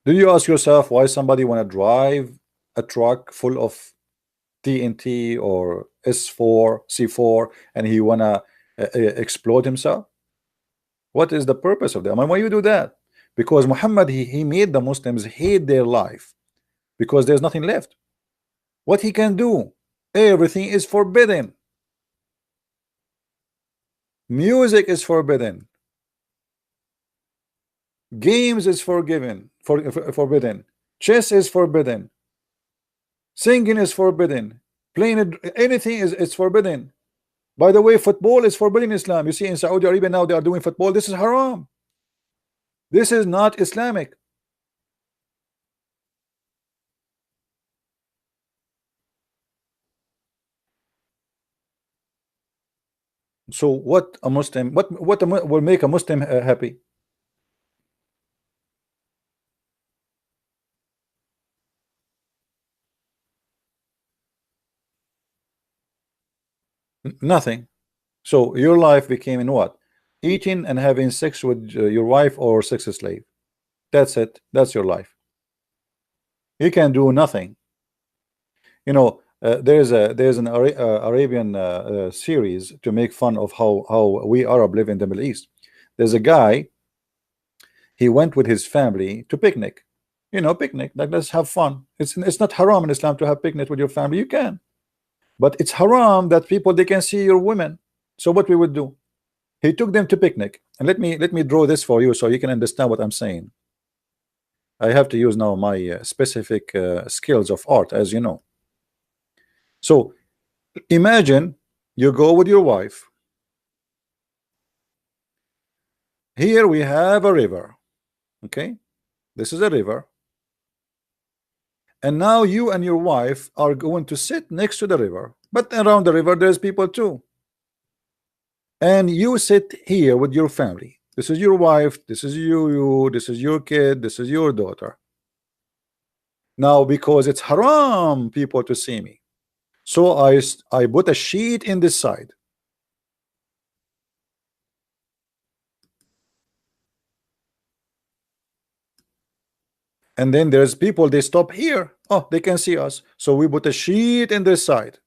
Do you ask yourself why somebody want to drive a truck full of TNT or S4, C4, and he wanna explode himself? What is the purpose of that? I mean, why you do that? Because Muhammad, he made the Muslims hate their life because there's nothing left. What he can do? Everything is forbidden. Music is forbidden. Games is forbidden. Chess is forbidden. Singing is forbidden. Playing anything is forbidden. By the way, football is forbidden in Islam. You see in Saudi Arabia now they are doing football. This is haram. This is not Islamic. So what a Muslim, will make a Muslim happy? Nothing. So your life became in what? Eating and having sex with your wife or sex slave. That's it. That's your life. You can do nothing. You know, there's an Arabian series to make fun of how we Arab live in the Middle East. There's a guy. He went with his family to picnic. You know, picnic, like let's have fun. It's not haram in Islam to have picnic with your family. You can, but it's haram that people they can see your women. So what we would do? He took them to picnic, and let me draw this for you so you can understand what I'm saying. I have to use now my specific skills of art, as you know. So imagine you go with your wife. Here we have a river. Okay, this is a river. And now you and your wife are going to sit next to the river, but around the river there's people too. And you sit here with your family. This is your wife, this is you, this is your kid, this is your daughter. Now because it's haram people to see me, so I put a sheet in this side. And then there's people, they stop here. Oh, they can see us. So we put a sheet in this side.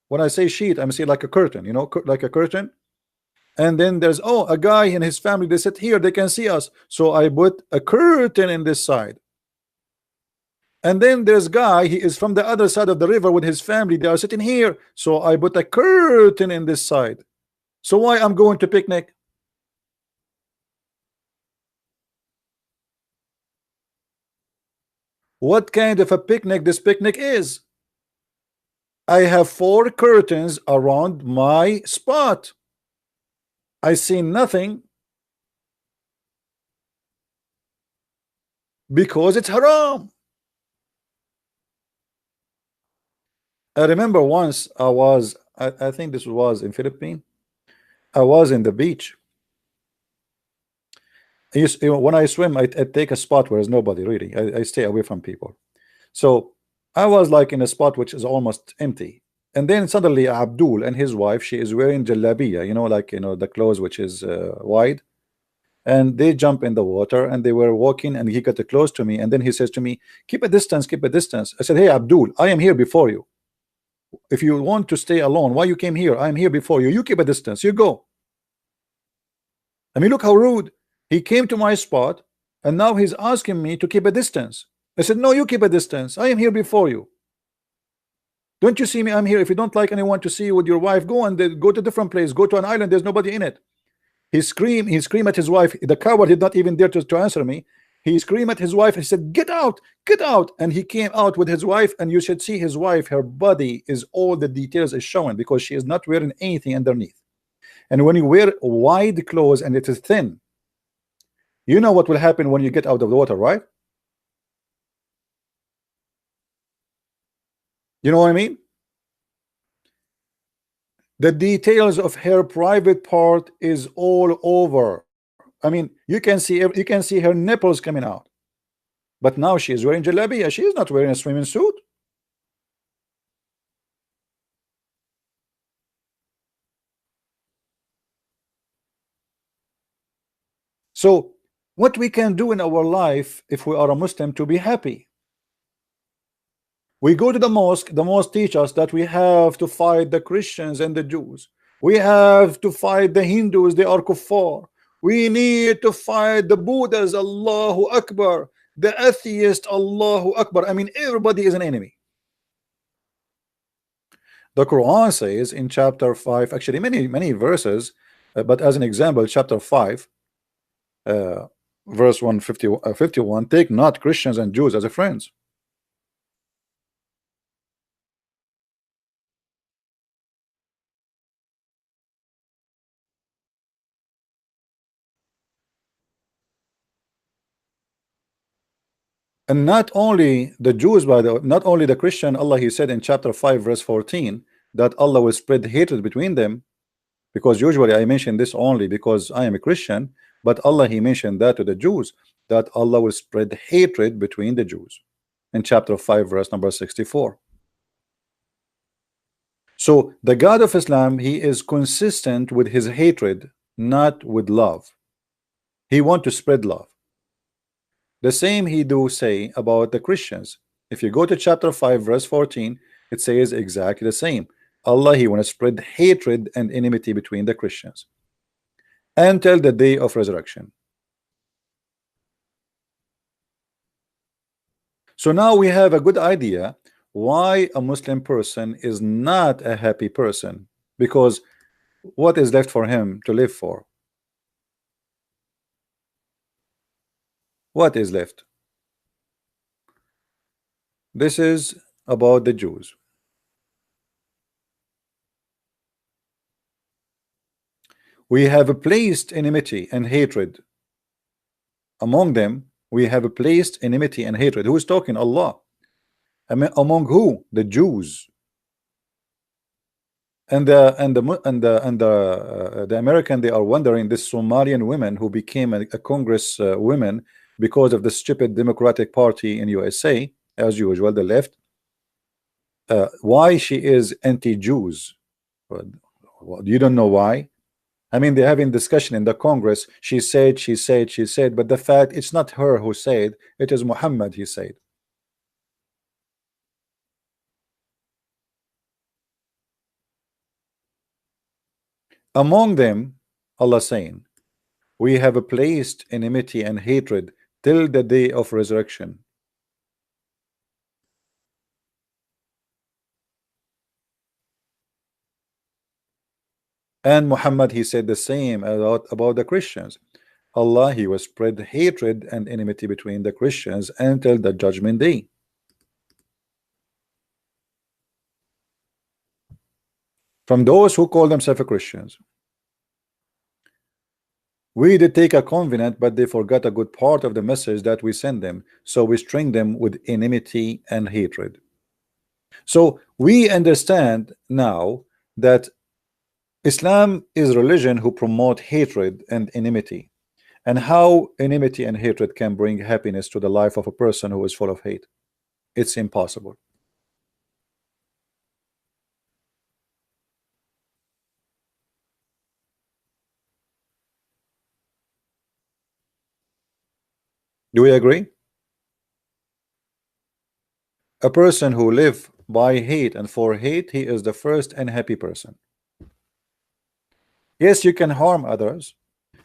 When I say sheet, I'm saying like a curtain, you know, like a curtain. And then there's, oh, a guy and his family, they sit here, they can see us. So I put a curtain in this side. And then there's guy, he is from the other side of the river with his family, they are sitting here. So I put a curtain in this side. So why I'm going to picnic? What kind of a picnic this picnic is? I have 4 curtains around my spot. I see nothing because it's haram. I remember once I think this was in Philippines. I was in the beach. When I swim, I take a spot where there's nobody really. I stay away from people. So I was like in a spot which is almost empty. And then suddenly Abdul and his wife, she is wearing jalabiya, you know, like, you know, the clothes which is wide. And they jump in the water and they were walking and he got close to me. And then he says to me, keep a distance, keep a distance. I said, hey, Abdul, I am here before you. If you want to stay alone, why you came here? I'm here before you. You keep a distance. You go. I mean, look how rude. He came to my spot and now he's asking me to keep a distance. I said, no, you keep a distance. I am here before you. Don't you see me? I'm here. If you don't like anyone to see you with your wife, go and go to a different place. Go to an island. There's nobody in it. He screamed at his wife. The coward did not even dare to answer me. He screamed at his wife. He said, get out, get out. And he came out with his wife. And you should see his wife. Her body is all the details is showing because she is not wearing anything underneath. And when you wear wide clothes and it is thin, you know what will happen when you get out of the water, right? You know what I mean? The details of her private part is all over. I mean, you can see her nipples coming out. But now she is wearing jalabiya. She is not wearing a swimming suit. So what we can do in our life if we are a Muslim to be happy? We go to the mosque teach us that we have to fight the Christians and the Jews. We have to fight the Hindus, they are kuffar. We need to fight the Buddhas, Allahu Akbar. The atheist, Allahu Akbar. I mean, everybody is an enemy. The Quran says in chapter 5, actually many verses, but as an example, chapter 5, uh, verse 51, take not Christians and Jews as a friends. And not only the Jews, by the not only the Christian, Allah he said in chapter 5 verse 14 that Allah will spread hatred between them, because usually I mention this only because I am a Christian, but Allah he mentioned that to the Jews, that Allah will spread hatred between the Jews in chapter 5 verse number 64. So the God of Islam, he is consistent with his hatred, not with love. He want to spread love. The same he do say about the Christians. If you go to chapter 5 verse 14, it says exactly the same. Allah he want to spread hatred and enmity between the Christians until the day of resurrection. So now we have a good idea why a Muslim person is not a happy person, because what is left for him to live for? What is left? This is about the Jews. We have placed enmity and hatred among them. We have placed enmity and hatred. Who is talking? Allah. Among who? The Jews. And the American, they are wondering, this Somalian women who became a Congress women because of the stupid Democratic Party in USA, as usual, the left. Why she is anti-Jews? You don't know why? I mean, they're having discussion in the Congress. She said, but the fact it's not her who said, it is Muhammad, he said. Among them, Allah saying, we have placed enmity and hatred till the day of resurrection. And Muhammad, he said the same about the Christians. Allah, he will spread hatred and enmity between the Christians until the judgment day. From those who call themselves Christians, we did take a covenant, but they forgot a good part of the message that we send them, so we string them with enmity and hatred. So we understand now that Islam is religion who promote hatred and enmity, and how enmity and hatred can bring happiness to the life of a person who is full of hate. It's impossible. Do we agree? A person who live by hate and for hate, he is the first unhappy person. Yes, you can harm others.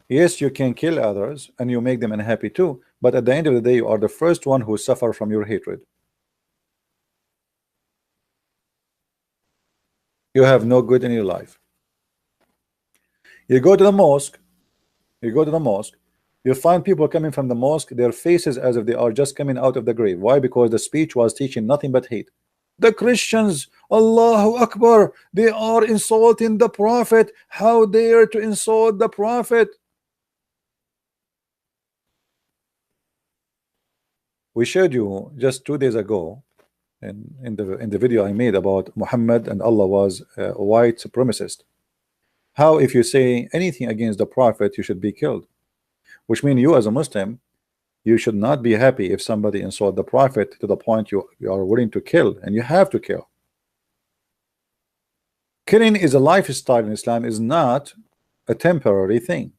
Yes, you can kill others and you make them unhappy too, but at the end of the day, you are the first one who suffer from your hatred. You have no good in your life. You go to the mosque, you find people coming from the mosque, their faces as if they are just coming out of the grave. Why? Because the speech was teaching nothing but hate. The Christians, Allahu Akbar, they are insulting the Prophet. How dare to insult the Prophet? We showed you just 2 days ago in the video I made about Muhammad and Allah was a white supremacist. How if you say anything against the Prophet, you should be killed, which means you as a Muslim, you should not be happy if somebody insult the Prophet to the point you are willing to kill, and you have to kill. Killing is a lifestyle in Islam, is not a temporary thing.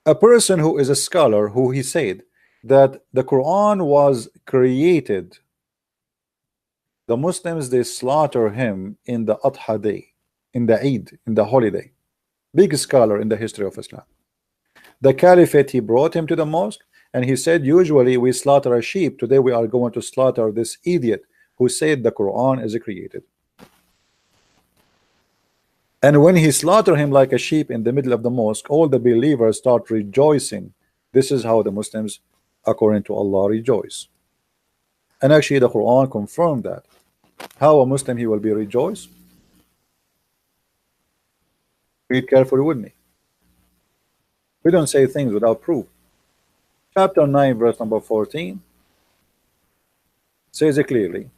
A person who is a scholar, who he said that the Quran was created, the Muslims, they slaughter him in the Adha day. in the Eid, in the holiday. Big scholar in the history of Islam. The Caliphate, he brought him to the mosque and he said, usually we slaughter a sheep. Today we are going to slaughter this idiot who said the Quran is created. And when he slaughtered him like a sheep in the middle of the mosque, all the believers start rejoicing. This is how the Muslims, according to Allah, rejoice. And actually the Quran confirmed that. How a Muslim he will be rejoiced? Read carefully with me. We don't say things without proof. Chapter 9, verse number 14 says it clearly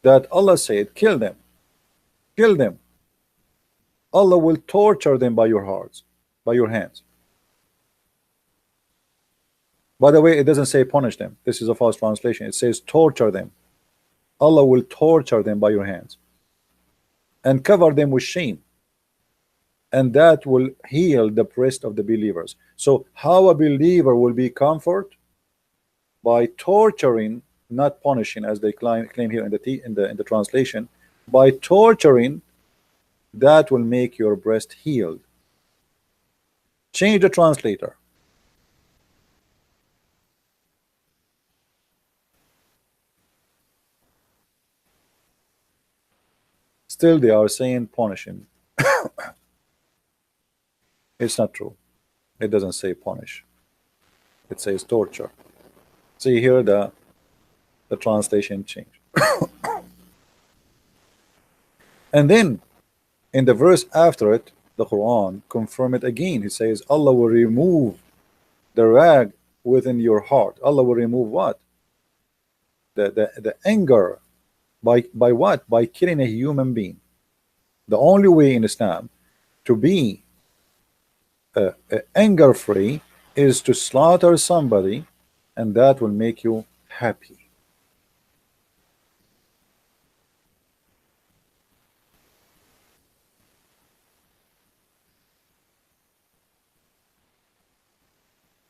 that Allah said, kill them. Kill them. Allah will torture them by your hearts, by your hands. By the way, it doesn't say punish them. This is a false translation. It says torture them. Allah will torture them by your hands and cover them with shame. And that will heal the breast of the believers. So how a believer will be comfort? By torturing, not punishing, as they claim here in the translation. By torturing, that will make your breast healed. Change the translator. Still they are saying punishing. It's not true. It doesn't say punish. It says torture. See here the translation change. And then in the verse after it, the Quran confirm it again. He says Allah will remove the rag within your heart. Allah will remove what? The anger. By what? By killing a human being. The only way in Islam to be anger free is to slaughter somebody, and that will make you happy.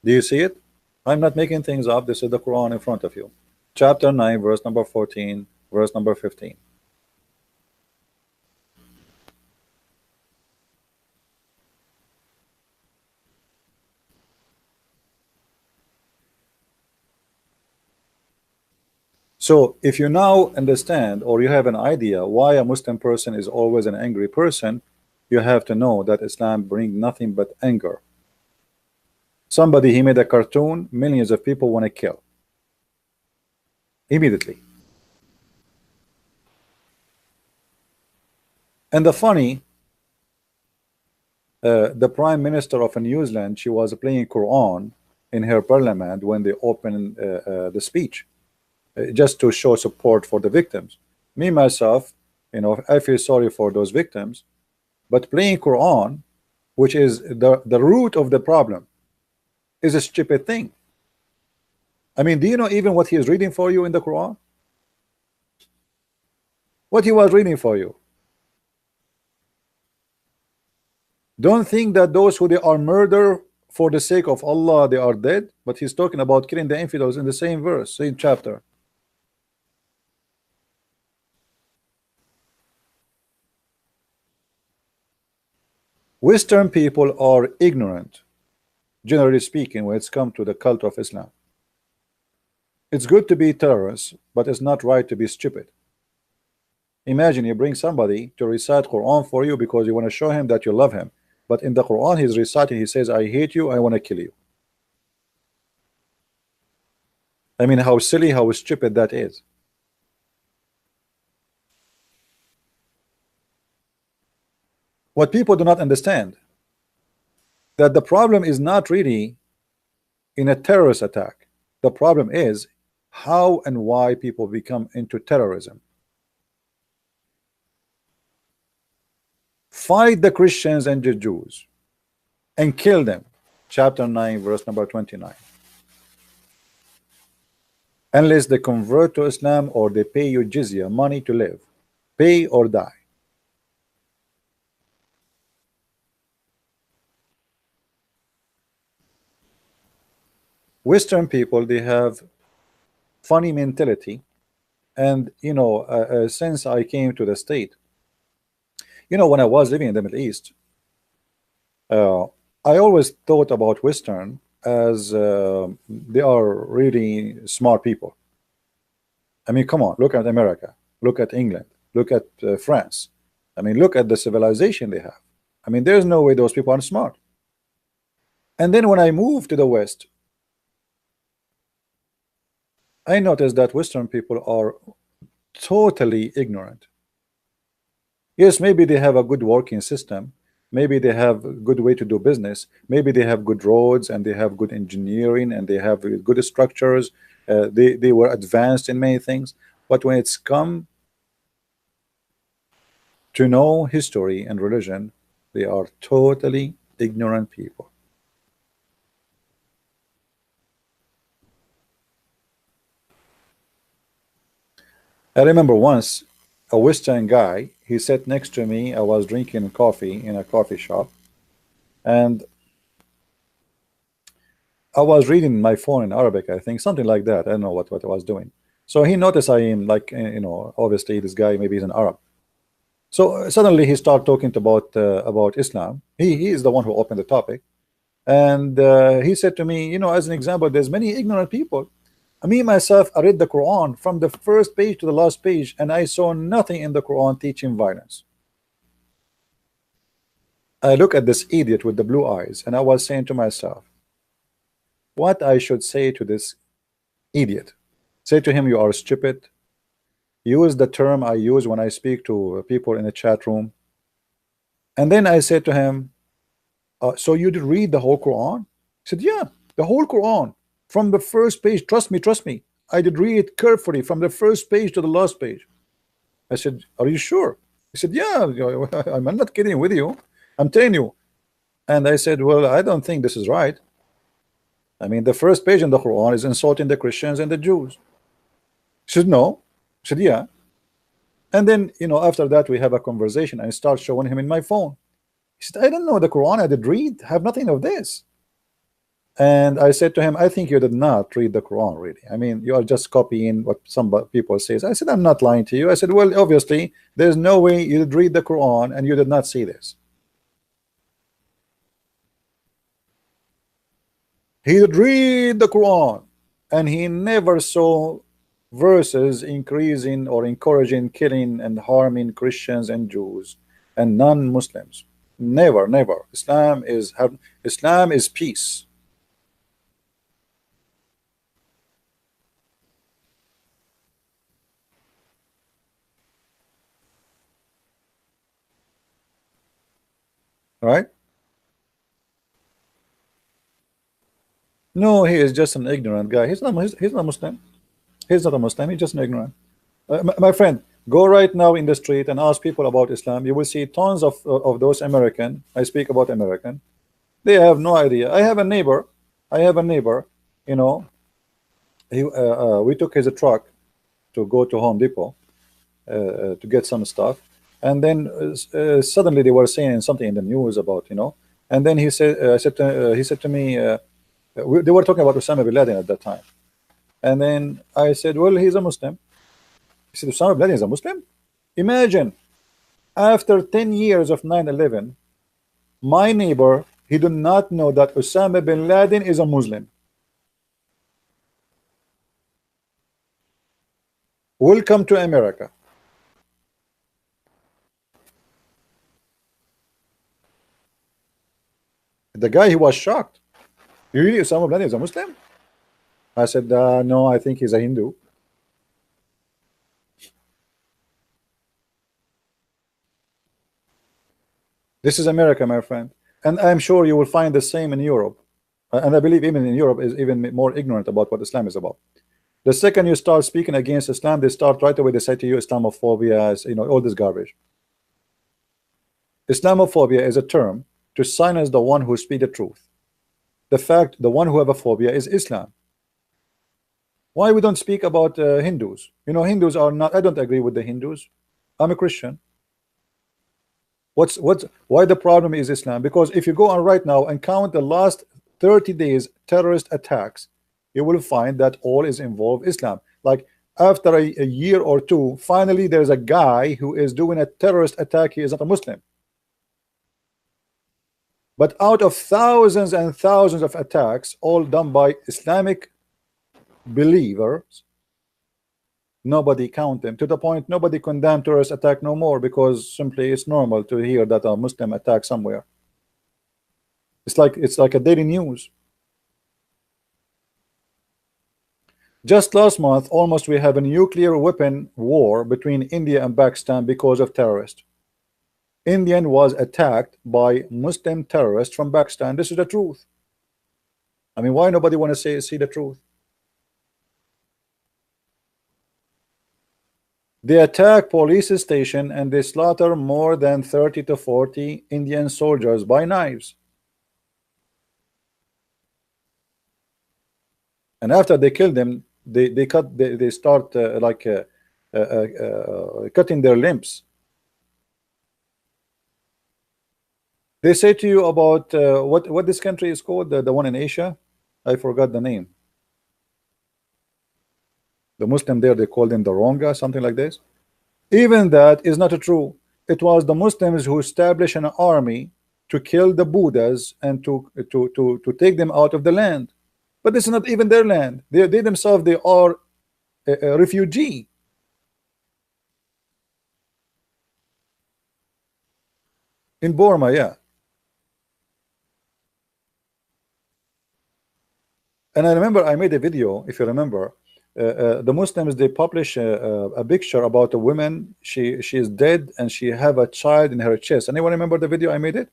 Do you see it? I'm not making things up. This is the Quran in front of you. Chapter 9, verse number 14, verse number 15. So if you now understand, or you have an idea why a Muslim person is always an angry person, you have to know that Islam brings nothing but anger. Somebody, he made a cartoon, millions of people want to kill immediately. And the funny, the Prime Minister of New Zealand, she was playing Quran in her parliament when they opened the speech, just to show support for the victims. Me myself, you know, I feel sorry for those victims, but playing Quran, which is the root of the problem, is a stupid thing. I mean, do you know even what he is reading for you in the Quran? What he was reading for you? Don't think that those who they are murder for the sake of Allah, they are dead. But he's talking about killing the infidels in the same verse, same chapter. Western people are ignorant, generally speaking, when it's come to the cult of Islam. It's good to be terrorists, but it's not right to be stupid. Imagine you bring somebody to recite Quran for you because you want to show him that you love him. But in the Quran, he's reciting, he says, I hate you, I want to kill you. I mean, how silly, how stupid that is. What people do not understand, that the problem is not really in a terrorist attack. The problem is how and why people become into terrorism. Fight the Christians and the Jews and kill them. Chapter 9, verse number 29. Unless they convert to Islam or they pay you jizya, money to live. Pay or die. Western people, they have funny mentality, and you know, since I came to the state, You know, when I was living in the Middle East, uh, I always thought about Western as they are really smart people. I mean, come on, look at America, look at England, look at France. I mean, look at the civilization they have. I mean, there's no way those people aren't smart. And then when I moved to the West, I noticed that Western people are totally ignorant. Yes, maybe they have a good working system. Maybe they have a good way to do business. Maybe they have good roads and they have good engineering and they have good structures. They were advanced in many things. But when it's come to know history and religion, they are totally ignorant people. I remember once a Western guy, he sat next to me. I was drinking coffee in a coffee shop, and I was reading my phone in Arabic, I think, something like that. I don't know what I was doing. So he noticed I am like, you know, obviously this guy maybe he's an Arab. So suddenly he started talking about Islam. He is the one who opened the topic, and he said to me, you know, as an example, there's many ignorant people. Me myself, I read the Quran from the first page to the last page, and I saw nothing in the Quran teaching violence. I look at this idiot with the blue eyes, and I was saying to myself, what I should say to this idiot? Say to him, you are stupid. Use the term I use when I speak to people in a chat room. And then I said to him, so you did read the whole Quran? He said, yeah, the whole Quran. From the first page, trust me. I did read it carefully from the first page to the last page. I said, are you sure? He said, yeah, I'm not kidding with you. I'm telling you. And I said, well, I don't think this is right. I mean, the first page in the Quran is insulting the Christians and the Jews. He said, no. I said, yeah. And then, you know, after that, we have a conversation. I start showing him in my phone. He said, I don't know the Quran. I did read, have nothing of this. And I said to him, I think you did not read the Quran, really. I mean, you are just copying what some people say. I said, I'm not lying to you. I said, well, obviously, there's no way you did read the Quran and you did not see this. He did read the Quran, and he never saw verses increasing or encouraging killing and harming Christians and Jews and non-Muslims. Never. Islam is peace. Right? No, he is just an ignorant guy. He's not Muslim. He's not a Muslim. He's just an ignorant. My friend, go right now in the street and ask people about Islam. You will see tons of those American. I speak about American. They have no idea. I have a neighbor. You know, we took his truck to go to Home Depot to get some stuff, and then suddenly they were saying something in the news about, you know, and then he said, he said to me, they were talking about Osama bin Laden at that time, and then I said, well, he's a Muslim. He said, Osama bin Laden is a Muslim? Imagine, after 10 years of 9/11, my neighbor, he did not know that Osama bin Laden is a Muslim. Welcome to America. The guy, he was shocked. You really, Osama bin Laden is a Muslim? I said, no, I think he's a Hindu. This is America, my friend. And I'm sure you will find the same in Europe. And I believe even in Europe is even more ignorant about what Islam is about. The second you start speaking against Islam, they start right away, they say to you, Islamophobia, is, you know, all this garbage. Islamophobia is a term to silence the one who speaks the truth. The one who have a phobia is Islam. Why we don't speak about Hindus? You know, Hindus are not, I don't agree with the Hindus. I'm a Christian. Why the problem is Islam? Because if you go on right now and count the last 30 days terrorist attacks, you will find that all is involved Islam. Like, after a year or two, finally there's a guy who is doing a terrorist attack. He is not a Muslim. But out of thousands and thousands of attacks, all done by Islamic believers, nobody count them, to the point nobody condemn terrorist attack no more, because simply it's normal to hear that a Muslim attack somewhere. It's like a daily news. Just last month, almost we have a nuclear weapon war between India and Pakistan because of terrorists. India was attacked by Muslim terrorists from Pakistan. This is the truth. I mean, why nobody want to see the truth? They attack police station and they slaughter more than 30 to 40 Indian soldiers by knives. And after they kill them, they start cutting their limbs. They say to you about what this country is called, the one in Asia. I forgot the name. The Muslim there, they called them the Ronga, something like this. Even that is not true. It was the Muslims who established an army to kill the Buddhas and to take them out of the land. But this is not even their land. They themselves, they are a refugee. In Burma, yeah. And I remember I made a video, if you remember, the Muslims, they publish a picture about a woman. She is dead and she have a child in her chest. Anyone remember the video I made it?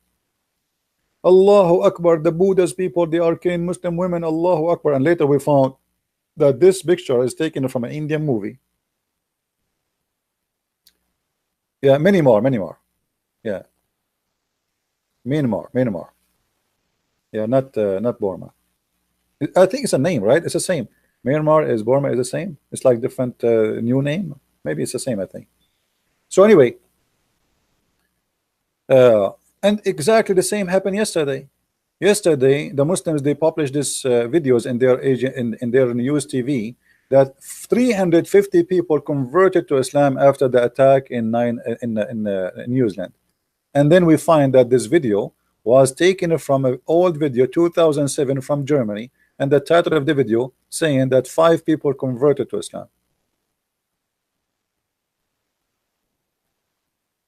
Allahu Akbar, the Buddha's people, they are killing Muslim women, Allahu Akbar. And later we found that this picture is taken from an Indian movie. Yeah, many more. Yeah, Myanmar. Yeah, not Burma. I think it's a name, right? It's the same. Myanmar is Burma is the same. It's like different new name. Maybe it's the same, I think. So anyway, and exactly the same happened yesterday. Yesterday, the Muslims, they published this videos in their in their news TV that 350 people converted to Islam after the attack in New Zealand. And then we find that this video was taken from an old video 2007 from Germany, and the title of the video saying that 5 people converted to Islam.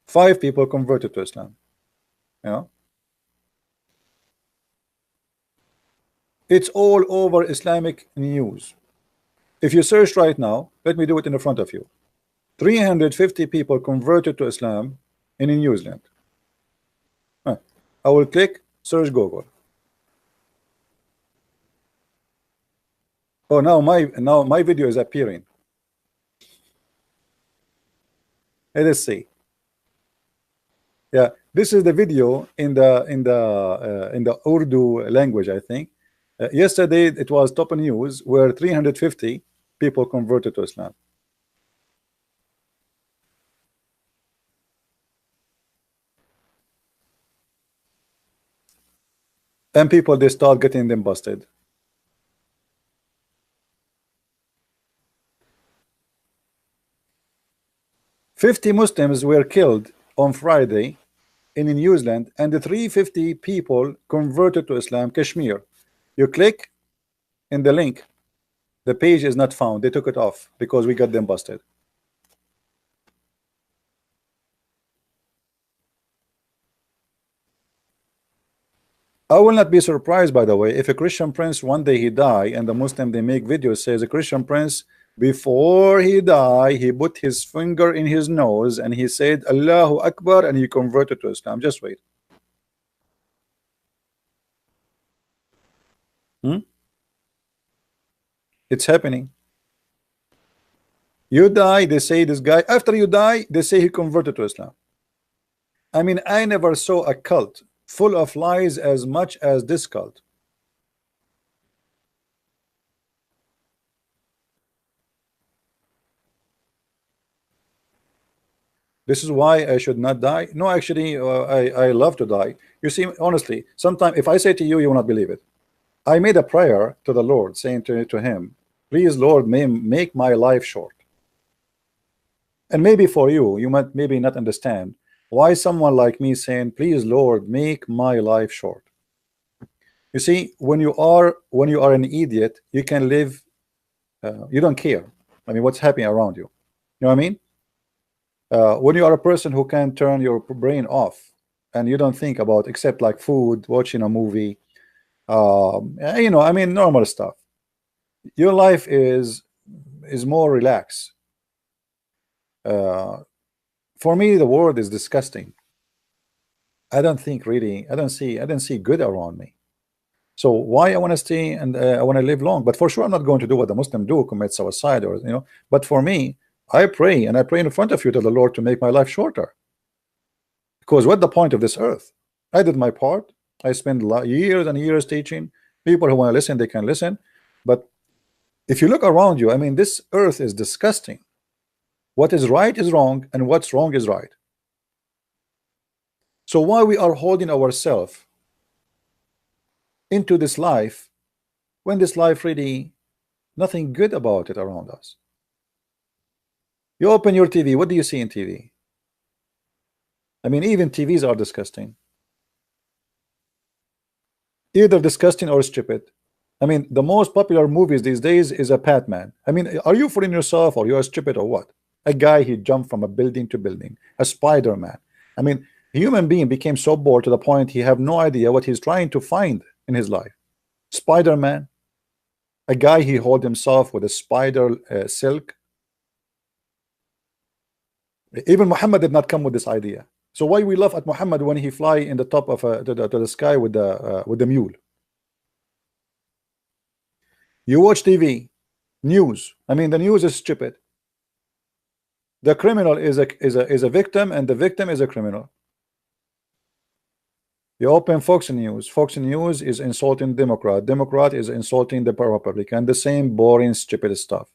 5 people converted to Islam. You know, it's all over Islamic news. If you search right now, let me do it in the front of you. 350 people converted to Islam in New Zealand. I will click search Google. Oh, now my video is appearing. Let us see. Yeah, this is the video in the Urdu language, I think. Yesterday it was top news where 350 people converted to Islam. And people, they start getting them busted. "50 Muslims were killed on Friday in New Zealand, and the 350 people converted to Islam, Kashmir." You click in the link, the page is not found. They took it off because we got them busted. I will not be surprised, by the way, if a Christian prince one day he die and the Muslim, they make videos says a Christian prince, before he die, he put his finger in his nose and he said Allahu Akbar and he converted to Islam. Just wait. It's happening. You die, they say this guy, after you die, they say he converted to Islam. I mean, I never saw a cult full of lies as much as this cult. This is why I should not die. No, actually, I love to die. You see, honestly, sometimes if I say to you, you will not believe it. I made a prayer to the Lord saying to him, please, Lord, make my life short. And maybe for you, you might maybe not understand why someone like me saying, please Lord, make my life short. You see, when you are an idiot, you can live, you don't care. I mean, what's happening around you. You know what I mean? When you are a person who can turn your brain off and you don't think about except like food, watching a movie, you know, I mean, normal stuff. Your life is more relaxed. Uh, for me, the world is disgusting. I don't think really. I don't see good around me. So why I want to stay and I want to live long? But for sure, I'm not going to do what the Muslim do, commit suicide, or you know. But for me, I pray and I pray in front of you to the Lord to make my life shorter. Because what the point of this earth? I did my part. I spent years and years teaching. People who want to listen, they can listen. But if you look around you, I mean, this earth is disgusting. What is right is wrong, and what's wrong is right. So why we are holding ourselves into this life when this life really nothing good about it around us? You open your TV, what do you see in TV? I mean, even TVs are disgusting. Either disgusting or stupid. I mean, the most popular movies these days is a Batman. I mean, are you fooling yourself, or you are stupid, or what? A guy, he jumped from a building to building. A Spider-Man. I mean, a human being became so bored to the point he have no idea what he's trying to find in his life. Spider-Man. A guy, he hold himself with a spider silk. Even Muhammad did not come with this idea. So why we laugh at Muhammad when he fly in the top of to the sky with the mule? You watch TV, news. I mean, the news is stupid. The criminal is a victim, and the victim is a criminal. You open Fox News. Fox News is insulting Democrat. Democrat is insulting the Republican. The same boring, stupid stuff.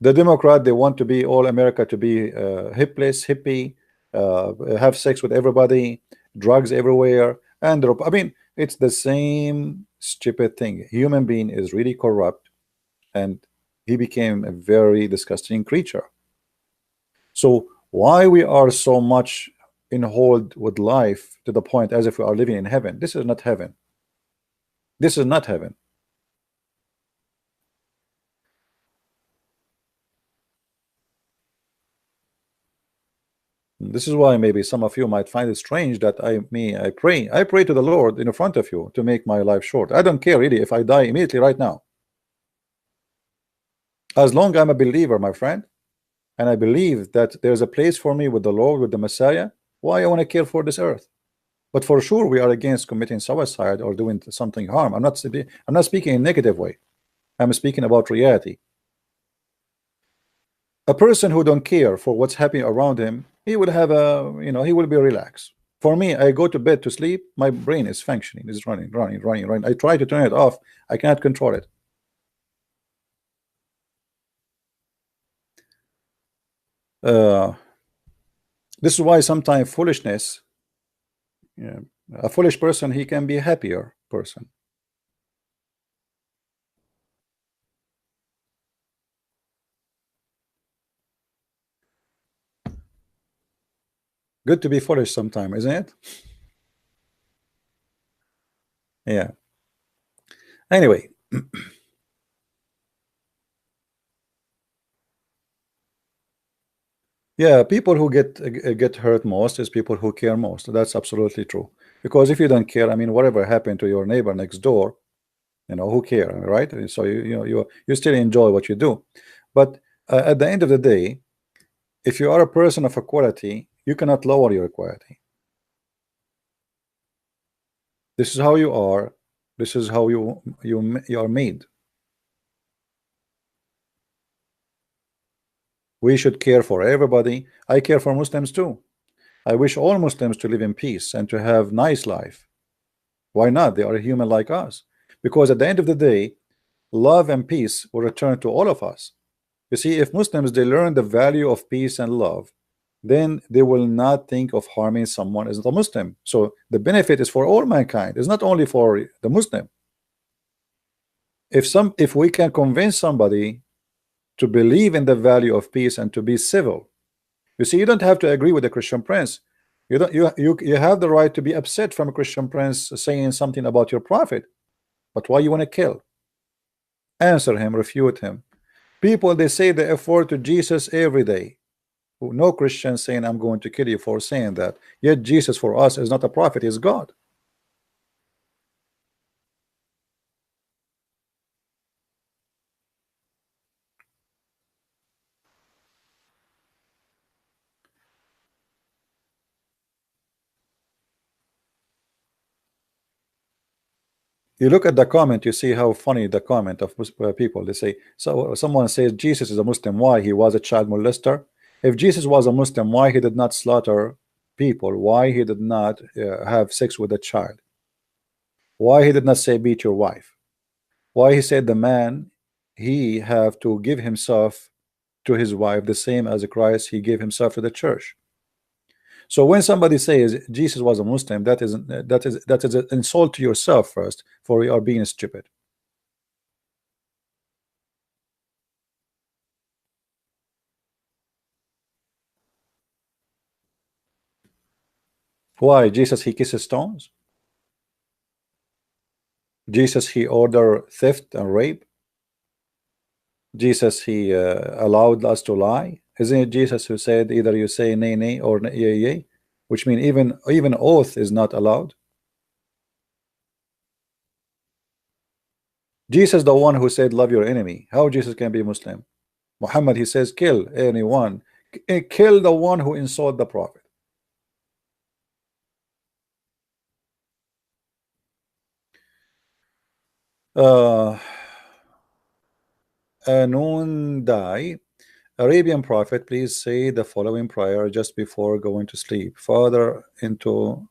The Democrat, they want to be all America to be hipless, hippie, have sex with everybody, drugs everywhere, and I mean, it's the same stupid thing. Human being is really corrupt, and he became a very disgusting creature. So why we are so much in hold with life to the point as if we are living in heaven? This is not heaven. This is not heaven. This is why maybe some of you might find it strange that I pray to the Lord in front of you to make my life short. I don't care really if I die immediately right now. As long as I'm a believer, my friend, and I believe that there's a place for me with the Lord, with the Messiah, why I want to care for this earth? But for sure, we are against committing suicide or doing something harm. I'm not speaking in a negative way. I'm speaking about reality. A person who don't care for what's happening around him, he will have a, you know, he will be relaxed. For me, I go to bed to sleep, my brain is functioning, is running. I try to turn it off, I cannot control it. This is why sometimes foolishness, yeah, a foolish person, he can be a happier person. Good to be foolish sometime, isn't it? Yeah. Anyway, yeah, people who get hurt most is people who care most. That's absolutely true. Because if you don't care, I mean, whatever happened to your neighbor next door, you know, who care, right? And so you still enjoy what you do. But at the end of the day, if you are a person of a quality, you cannot lower your quality. This is how you are. This is how you are made. We should care for everybody. I care for Muslims too. I wish all Muslims to live in peace and to have nice life. Why not? They are human like us. Because at the end of the day, love and peace will return to all of us. You see, if Muslims, they learn the value of peace and love, then they will not think of harming someone as a Muslim. So the benefit is for all mankind. It's not only for the Muslim. If we can convince somebody to believe in the value of peace and to be civil. You see, you don't have to agree with the Christian prince. You don't you have the right to be upset from a Christian prince saying something about your prophet. But why you want to kill? Answer him, refute him. People, they say the F word to Jesus every day. No Christian saying I'm going to kill you for saying that. Yet Jesus for us is not a prophet, he's God. You look at the comment, you see how funny the comment of people. They say, so someone says Jesus is a Muslim, why? He was a child molester. If Jesus was a Muslim, why he did not slaughter people? Why he did not have sex with a child? Why he did not say beat your wife? Why he said the man, he have to give himself to his wife the same as Christ, he gave himself to the church. So when somebody says Jesus was a Muslim, that is an insult to yourself first, for you are being stupid. Why? Jesus he kisses stones? Jesus he order theft and rape? Jesus he allowed us to lie? Isn't it Jesus who said either you say nay nay or yea yea, which mean even oath is not allowed? Jesus the one who said love your enemy. How Jesus can be Muslim? Muhammad he says kill anyone, kill the one who insult the prophet. Noon die. Arabian prophet, please say the following prayer just before going to sleep. Father, into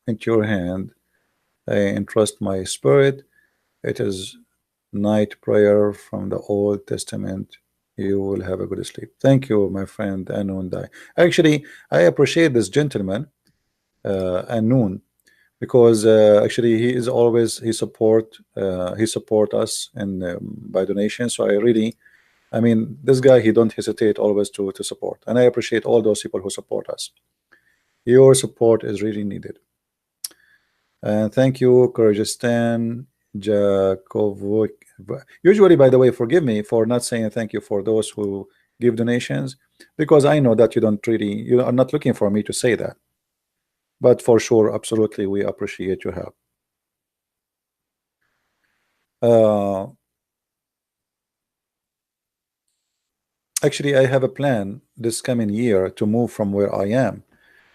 your hand I entrust my spirit. It is night prayer from the Old Testament. You will have a good sleep. Thank you, my friend Anun Dai. Actually, I appreciate this gentleman, Anun, because actually he is always he support us and by donation. So I mean, this guy, he don't hesitate always to support, and I appreciate all those people who support us. Your support is really needed. And thank you, Kyrgyzstan, Jakovic. Usually, by the way, forgive me for not saying thank you for those who give donations, because I know that you are not looking for me to say that. But for sure, absolutely, we appreciate your help. Actually, I have a plan this coming year to move from where I am,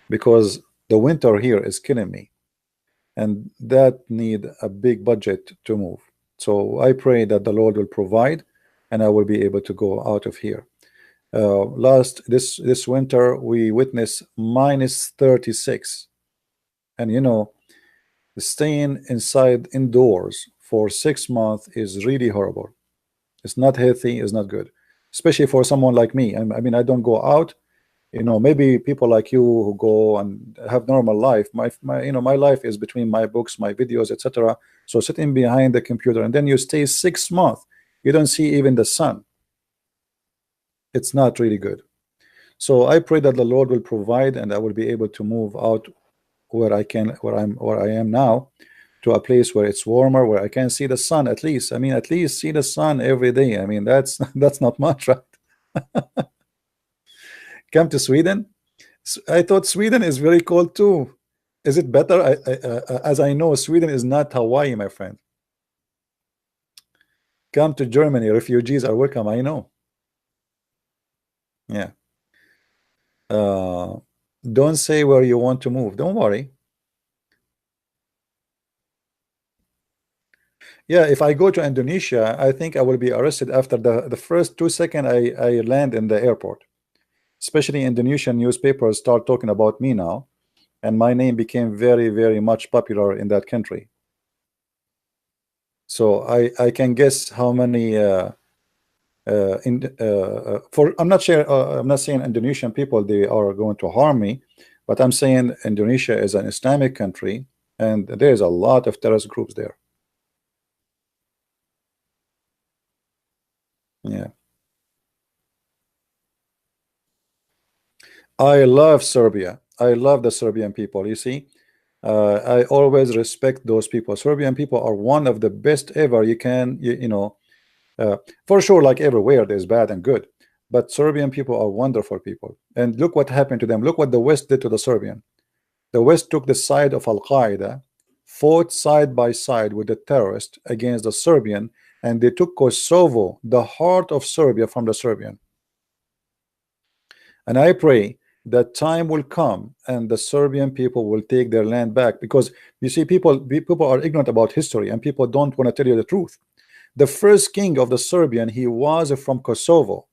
because the winter here is killing me, and that need a big budget to move. So I pray that the Lord will provide, and I will be able to go out of here. This winter we witnessed -36, and you know, staying inside indoors for 6 months is really horrible. It's not healthy, it's not good, especially for someone like me. I mean, I don't go out. You know, maybe people like you who go and have normal life. My life is between my books, my videos, etc. So sitting behind the computer, and then you stay 6 months, you don't see even the sun. It's not really good. So I pray that the Lord will provide, and I will be able to move out where I am now, to a place where it's warmer, where I can see the sun at least. I mean, at least see the sun every day. I mean, that's that's not much, right? Come to Sweden. I thought Sweden is very cold too. Is it better? As I know, Sweden is not Hawaii, my friend. Come to Germany. Refugees are welcome. I know. Yeah. Don't say where you want to move. Don't worry. Yeah, if I go to Indonesia, I think I will be arrested after the first 2 seconds I land in the airport. Especially Indonesian newspapers start talking about me now, and my name became very, very much popular in that country. So I can guess how many for I'm not sure I'm not saying Indonesian people they are going to harm me, but I'm saying Indonesia is an Islamic country, and there's a lot of terrorist groups there. Yeah. I love Serbia. I love the Serbian people. You see, I always respect those people. Serbian people are one of the best ever. You know, for sure, like everywhere, there's bad and good, but Serbian people are wonderful people. And look what happened to them. Look what the West did to the Serbian. The West took the side of Al Qaeda, fought side by side with the terrorist against the Serbian, and they took Kosovo, the heart of Serbia, from the Serbian. And I pray that time will come and the Serbian people will take their land back, because you see, people are ignorant about history and people don't want to tell you the truth. The first king of the Serbian, he was from Kosovo.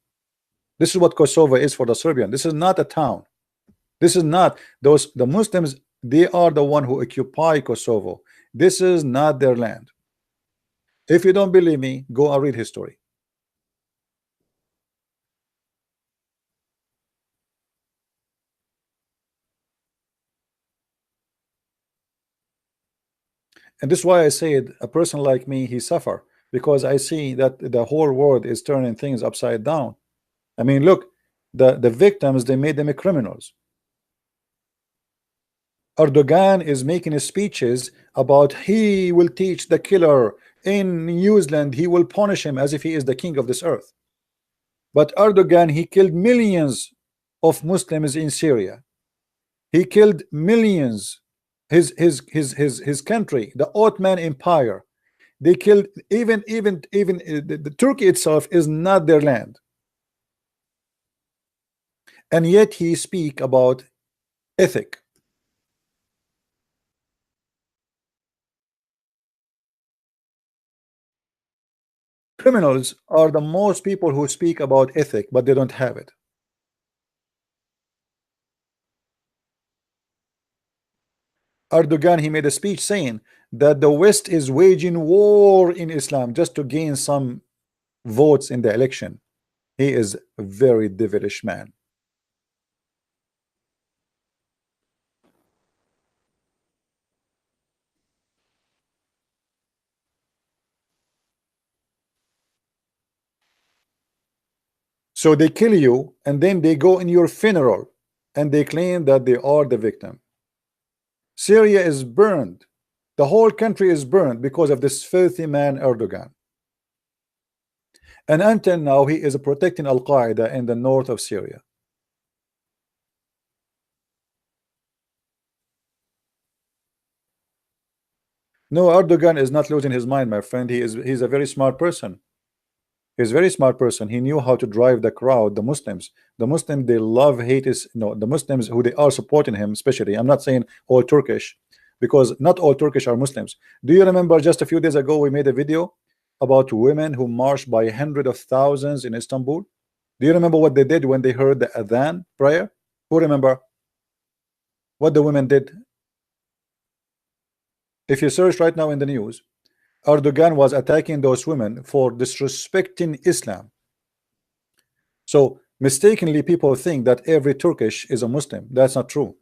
This is what Kosovo is for the Serbian. This is not a town. This is not the Muslims. They are the one who occupy Kosovo. This is not their land. If you don't believe me, go and read history. And this is why I said a person like me, he suffer, because I see that the whole world is turning things upside down. I mean, look, the victims, they made them criminals. Erdogan is making speeches about he will teach the killer in New Zealand, he will punish him as if he is the king of this earth. But Erdogan, he killed millions of Muslims in Syria. He killed millions. His country, the Ottoman Empire, they killed even the Turkey itself is not their land. And yet he speak about ethic. Criminals are the most people who speak about ethic, but they don't have it. Erdogan, he made a speech saying that the West is waging war in Islam just to gain some votes in the election. He is a very devilish man. So they kill you and then they go in your funeral and they claim that they are the victim. Syria is burned. The whole country is burned because of this filthy man Erdogan. And until now he is protecting Al Qaeda in the north of Syria. No, Erdogan is not losing his mind, my friend. He's a very smart person. He's a very smart person. He knew how to drive the crowd, the Muslims. The Muslims, they love hate is, you know, the Muslims who they are supporting him, especially. I'm not saying all Turkish, because not all Turkish are Muslims. Do you remember just a few days ago we made a video about women who marched by hundreds of thousands in Istanbul? Do you remember what they did when they heard the adhan prayer? Who remember what the women did? If you search right now in the news, Erdogan was attacking those women for disrespecting Islam. So mistakenly people think that every Turkish is a Muslim. That's not true.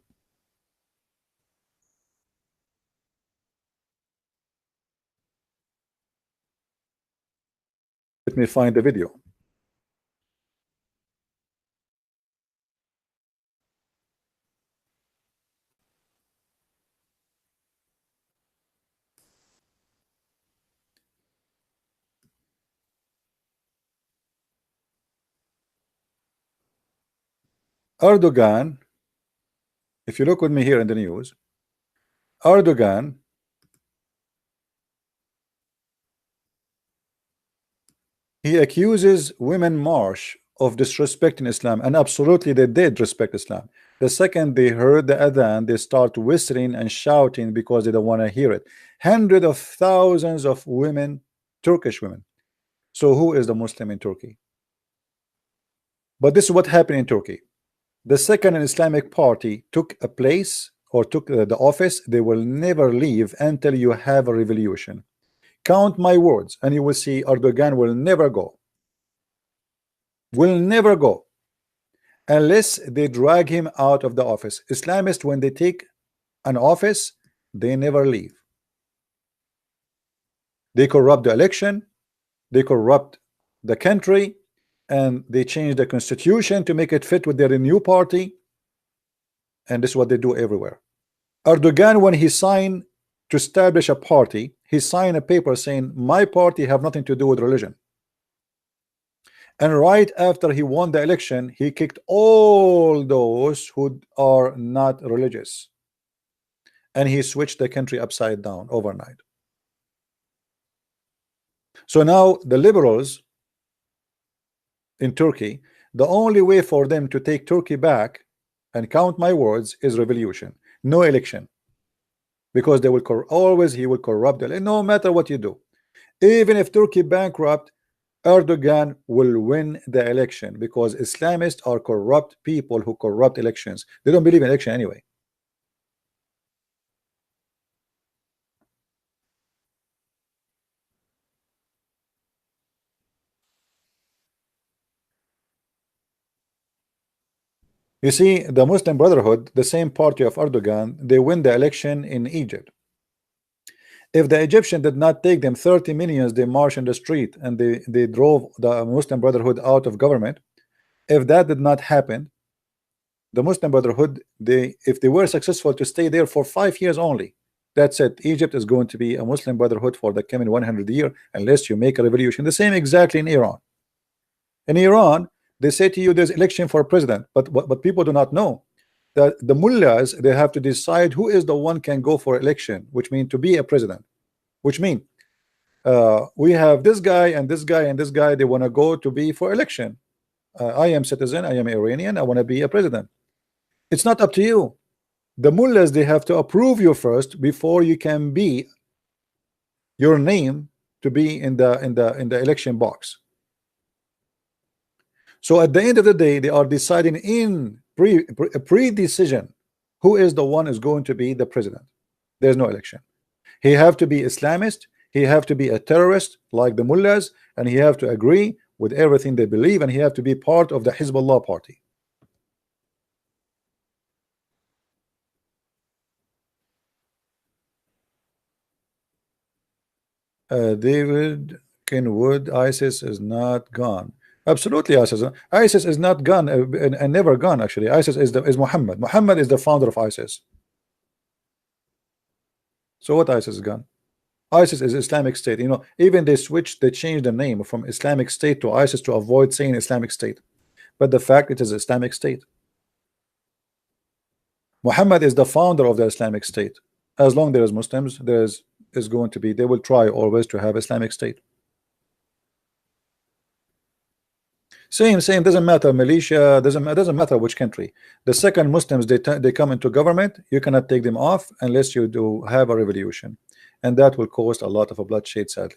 Let me find the video. Erdogan, if you look with me here in the news, Erdogan he accuses women march of disrespecting Islam, and absolutely they did respect Islam. The second they heard the adhan, they start whistling and shouting because they don't want to hear it. Hundreds of thousands of women, Turkish women. So who is the Muslim in Turkey? But this is what happened in Turkey. The second an Islamic party took a place or took the office, they will never leave until you have a revolution. Count my words and you will see Erdogan will never go. Will never go unless they drag him out of the office. Islamists, when they take an office, they never leave. They corrupt the election, they corrupt the country, and they change the constitution to make it fit with their new party. and this is what they do everywhere. Erdogan, when he signed to establish a party, he signed a paper saying my party have nothing to do with religion. And right after he won the election, he kicked all those who are not religious, and he switched the country upside down overnight. So now the liberals in Turkey, the only way for them to take Turkey back, and count my words, is revolution, no election, because they will always he will corrupt the, no matter what you do. Even if Turkey bankrupt, Erdogan will win the election, because Islamists are corrupt people who corrupt elections. They don't believe in election anyway. You see, the Muslim Brotherhood, the same party of Erdogan, they win the election in Egypt. If the Egyptian did not take them 30 millions, they marched in the street and they drove the Muslim Brotherhood out of government. If that did not happen, the Muslim Brotherhood, if they were successful to stay there for 5 years only, that's it. Egypt is going to be a Muslim Brotherhood for the coming 100 years unless you make a revolution. The same exactly in Iran. In Iran, they say to you there's election for president, but people do not know that the mullahs, they have to decide who is the one can go for election, which means to be a president, which means we have this guy and this guy and this guy, they want to go to be for election. I am citizen, I am Iranian, I want to be a president. It's not up to you. The mullahs, they have to approve you first before you can be your name to be in the election box. So at the end of the day, they are deciding in pre-decision who is the one is going to be the president. There's no election. He have to be Islamist, he have to be a terrorist like the mullahs, and he have to agree with everything they believe, and he have to be part of the Hezbollah party. David Kenwood, ISIS is not gone. Absolutely, ISIS is not gone, and never gone. Actually, ISIS is Muhammad. Muhammad is the founder of ISIS. So what ISIS is gone? ISIS is Islamic State. You know, even they changed the name from Islamic State to ISIS to avoid saying Islamic State. But the fact it is Islamic State. Muhammad is the founder of the Islamic State. As long there is Muslims, there is going to be, they will try always to have Islamic State. Same, doesn't matter. Militia doesn't matter which country. The second Muslims they come into government, you cannot take them off unless you do have a revolution, and that will cause a lot of a bloodshed, sadly.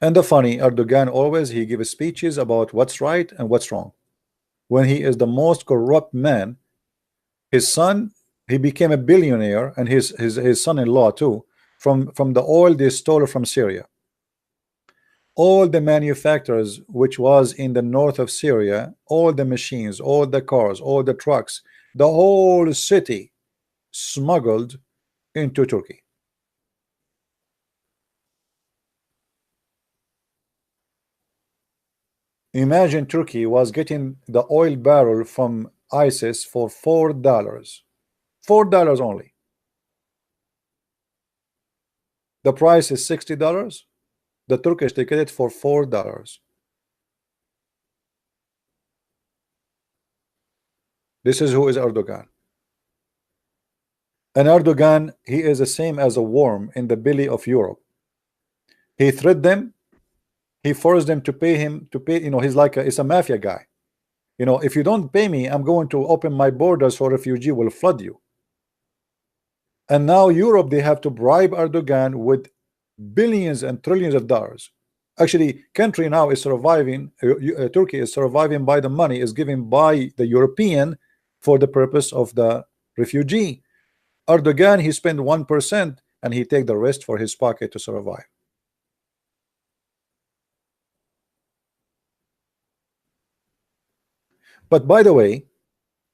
And the funny, Erdogan always he gives speeches about what's right and what's wrong. When he is the most corrupt man, his son, he became a billionaire, and his son-in-law too, from the oil they stole from Syria. All the manufacturers which was in the north of Syria, all the machines, all the cars, all the trucks, the whole city smuggled into Turkey. Imagine Turkey was getting the oil barrel from ISIS for $4. $4 only. The price is $60. The Turkish they get it for $4. This is who is Erdogan. And Erdogan, he is the same as a worm in the belly of Europe. He threatened them. He forced them to pay him to pay. You know, he's like it's a mafia guy. You know, if you don't pay me, I'm going to open my borders so refugee will flood you. And now Europe, they have to bribe Erdogan with billions and trillions of dollars. Actually, country now is surviving. Turkey is surviving by the money is given by the European for the purpose of the refugee. Erdogan, he spent 1% and he take the rest for his pocket to survive. But by the way,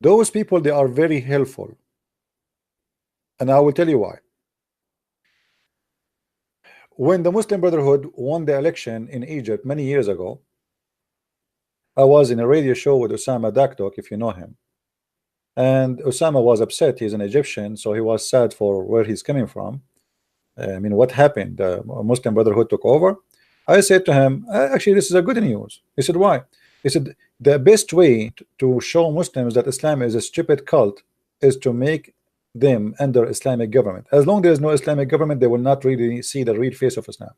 those people, they are very helpful, and I will tell you why. When the Muslim Brotherhood won the election in Egypt many years ago, I was in a radio show with Osama Dakdok, if you know him, and Osama was upset. He's an Egyptian, so he was sad for where he's coming from. I mean, what happened? The Muslim Brotherhood took over. I said to him, actually, this is a good news. He said, why? He said, the best way to show Muslims that Islam is a stupid cult is to make them under Islamic government. As long as there is no Islamic government, they will not really see the real face of Islam.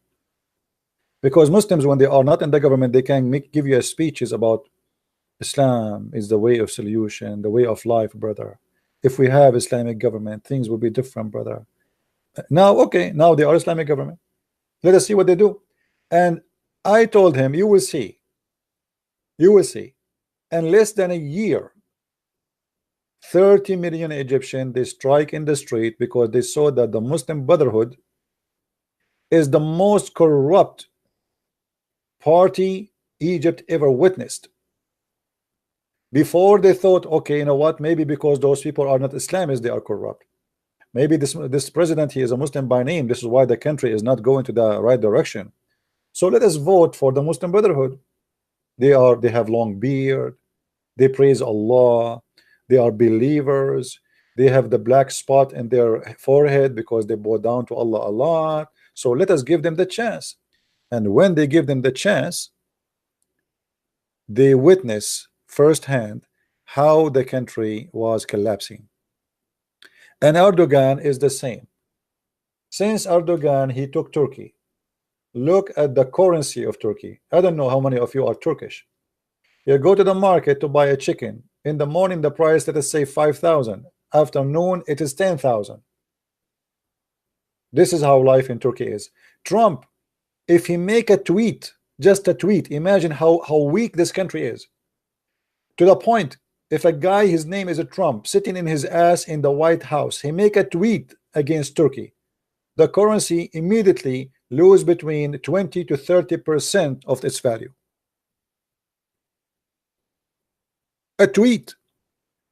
Because Muslims, when they are not in the government, they can give you speeches about Islam is the way of solution, the way of life, brother. If we have Islamic government, things will be different, brother. Now, okay, now they are Islamic government. Let us see what they do. And I told him, you will see. You will see. In less than a year, 30 million Egyptians, they strike in the street because they saw that the Muslim Brotherhood is the most corrupt party Egypt ever witnessed. Before they thought, okay, you know what, maybe because those people are not Islamists, they are corrupt. Maybe this president, he is a Muslim by name. This is why the country is not going to the right direction. So let us vote for the Muslim Brotherhood. They have long beard, they praise Allah, they are believers, they have the black spot in their forehead because they bow down to Allah a lot. So let us give them the chance. And when they give them the chance, they witness firsthand how the country was collapsing. And Erdogan is the same. Since Erdogan, he took Turkey. Look at the currency of Turkey. I don't know how many of you are Turkish. You go to the market to buy a chicken. In the morning, the price, let us say 5,000. Afternoon, it is 10,000. This is how life in Turkey is. Trump, if he make a tweet, just a tweet, imagine how weak this country is. To the point, if a guy, his name is a Trump, sitting in his ass in the White House, he make a tweet against Turkey, the currency immediately lose between 20 to 30% of its value. A tweet.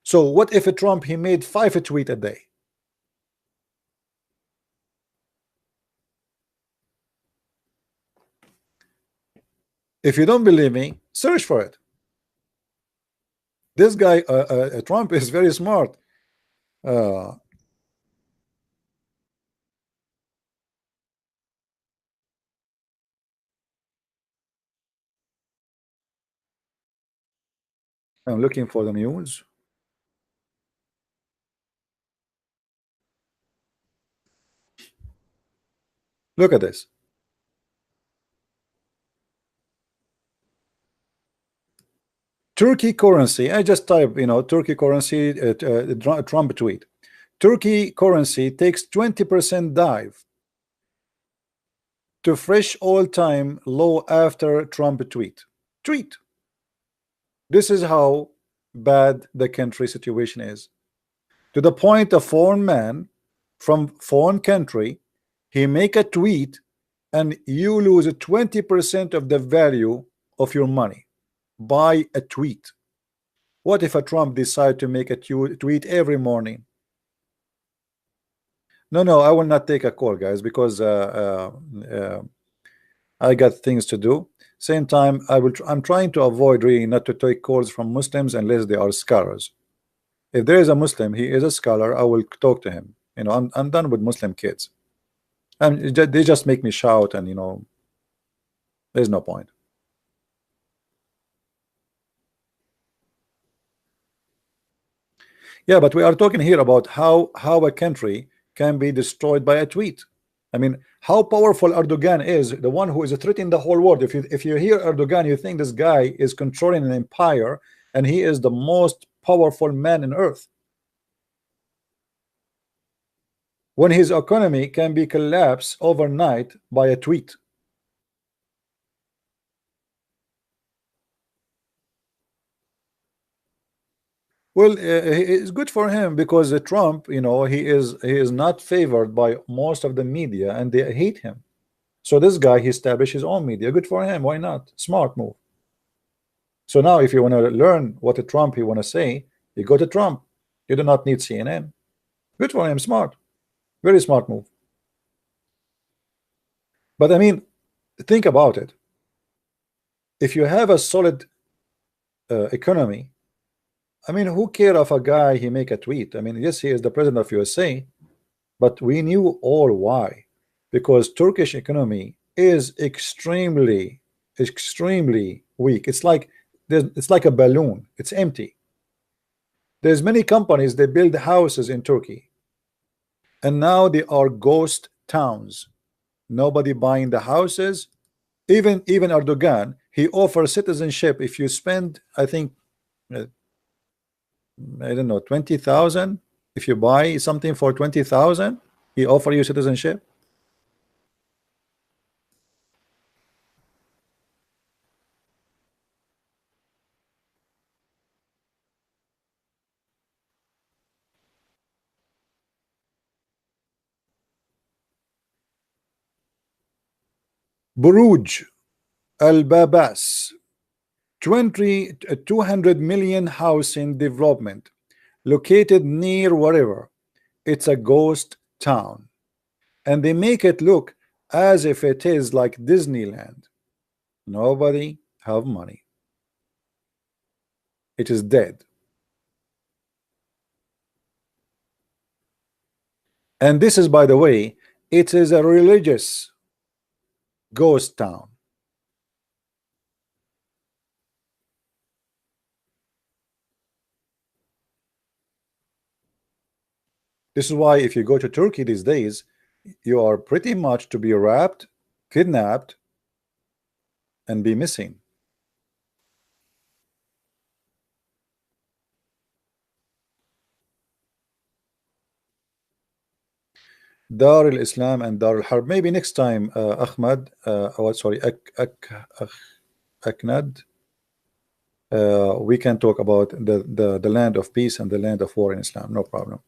So what if a Trump, he made 5 tweets a day? If you don't believe me, search for it. This guy, Trump, is very smart. I'm looking for the news. Look at this. Turkey currency. I just type, you know, Turkey currency, Trump tweet. Turkey currency takes 20% dive to fresh all-time low after Trump tweet. This is how bad the country situation is. To the point a foreign man from foreign country, he make a tweet and you lose 20% of the value of your money by a tweet. What if a Trump decide to make a tweet every morning? No, I will not take a call, guys, because I got things to do. Same time, I'm trying to avoid really not to take calls from Muslims unless they are scholars. If there is a Muslim, he is a scholar, I will talk to him. You know, I'm done with Muslim kids. They just make me shout, and you know, there's no point. Yeah, but we are talking here about how a country can be destroyed by a tweet. I mean, how powerful Erdogan is, the one who is threatening the whole world. If you hear Erdogan, you think this guy is controlling an empire, and he is the most powerful man on earth. When his economy can be collapsed overnight by a tweet. Well, it's good for him because Trump, you know, he is not favored by most of the media, and they hate him. So this guy, he established his own media. Good for him. Why not? Smart move. So now, if you want to learn what a Trump he want to say, you go to Trump. You do not need CNN. Good for him. Smart. Very smart move. But I mean, think about it. If you have a solid economy. I mean, who care of a guy he make a tweet? I mean, yes, he is the president of USA, but we knew all why. Because Turkish economy is extremely weak. It's like a balloon. It's empty. There's many companies they build houses in Turkey, and now they are ghost towns. Nobody buying the houses. Even Erdogan, he offers citizenship if you spend, I think, uh, I don't know, 20,000. If you buy something for 20,000, he offer you citizenship. Buruj Al Babas, 200 million house in development, located near wherever. It's a ghost town, and they make it look as if it is like Disneyland. Nobody have money. It is dead. And this is, by the way, it is a religious ghost town. This is why if you go to Turkey these days, you are pretty much to be wrapped, kidnapped, and be missing. Dar al Islam and Dar al Harb. Maybe next time, Ahmad, oh, sorry, Aknad, we can talk about the land of peace and the land of war in Islam. No problem.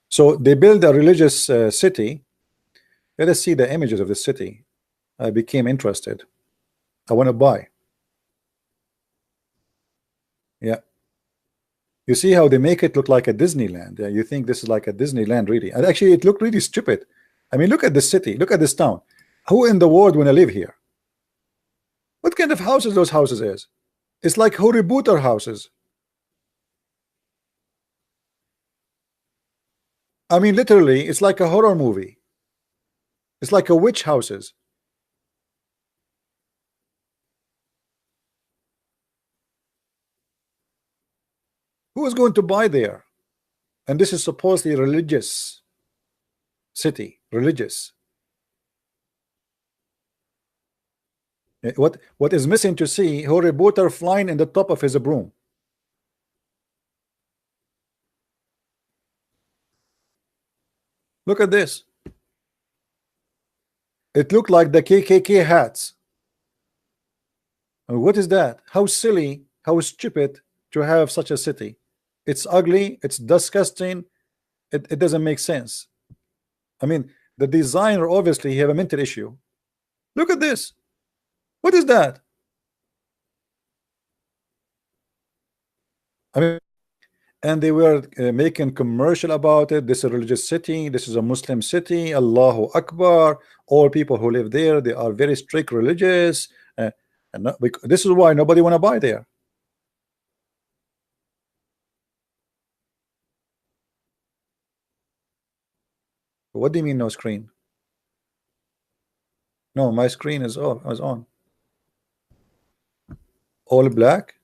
So they build a religious city. Let us see the images of the city. I became interested. I want to buy. Yeah. You see how they make it look like a Disneyland. Yeah, you think this is like a Disneyland, really. And actually, it looked really stupid. I mean, look at the city. Look at this town. Who in the world want to live here? What kind of houses those houses is? It's like Harry Potter houses. I mean, literally, it's like a horror movie. It's like a witch houses. Who is going to buy there? And this is supposedly religious city, religious. What is missing to see Harry Potter flying in the top of his broom? Look at this. It looked like the KKK hats. And what is that? How silly, how stupid to have such a city. It's ugly, it's disgusting, it doesn't make sense. I mean, the designer obviously have a mental issue. Look at this. What is that? I mean, and they were making commercial about it. This is a religious city, this is a Muslim city, Allahu Akbar. All people who live there, they are very strict religious, and this is why nobody want to buy there. What do you mean no screen? No, my screen is off. Is on. All black.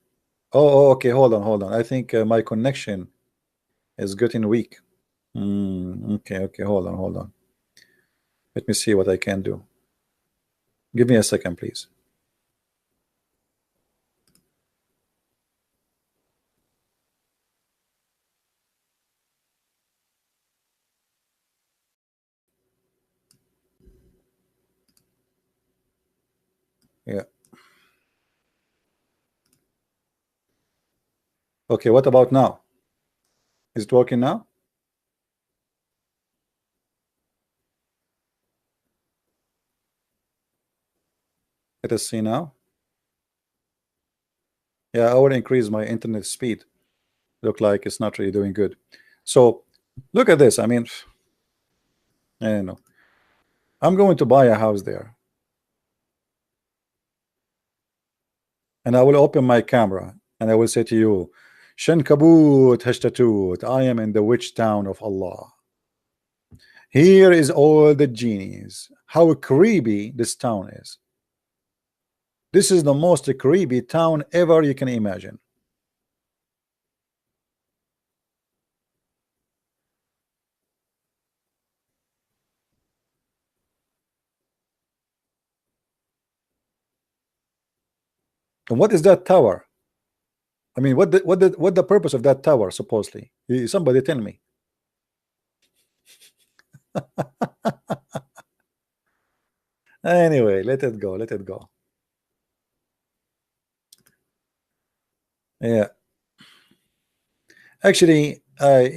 Oh, okay. Hold on. I think my connection is getting weak. Okay. Hold on. Let me see what I can do. Give me a second, please. Yeah. Okay. What about now? Is it working now? Let us see now. Yeah, I will increase my internet speed. Look like it's not really doing good. So look at this. I mean, I don't know. I'm going to buy a house there. and I will open my camera and I will say to you, Shankabut Hashtatut, I am in the witch town of Allah. Here is all the genies. How creepy this town is. This is the most creepy town ever you can imagine. And what is that tower? I mean, what the purpose of that tower supposedly? Somebody tell me. Anyway, let it go. Let it go. Yeah. Actually, I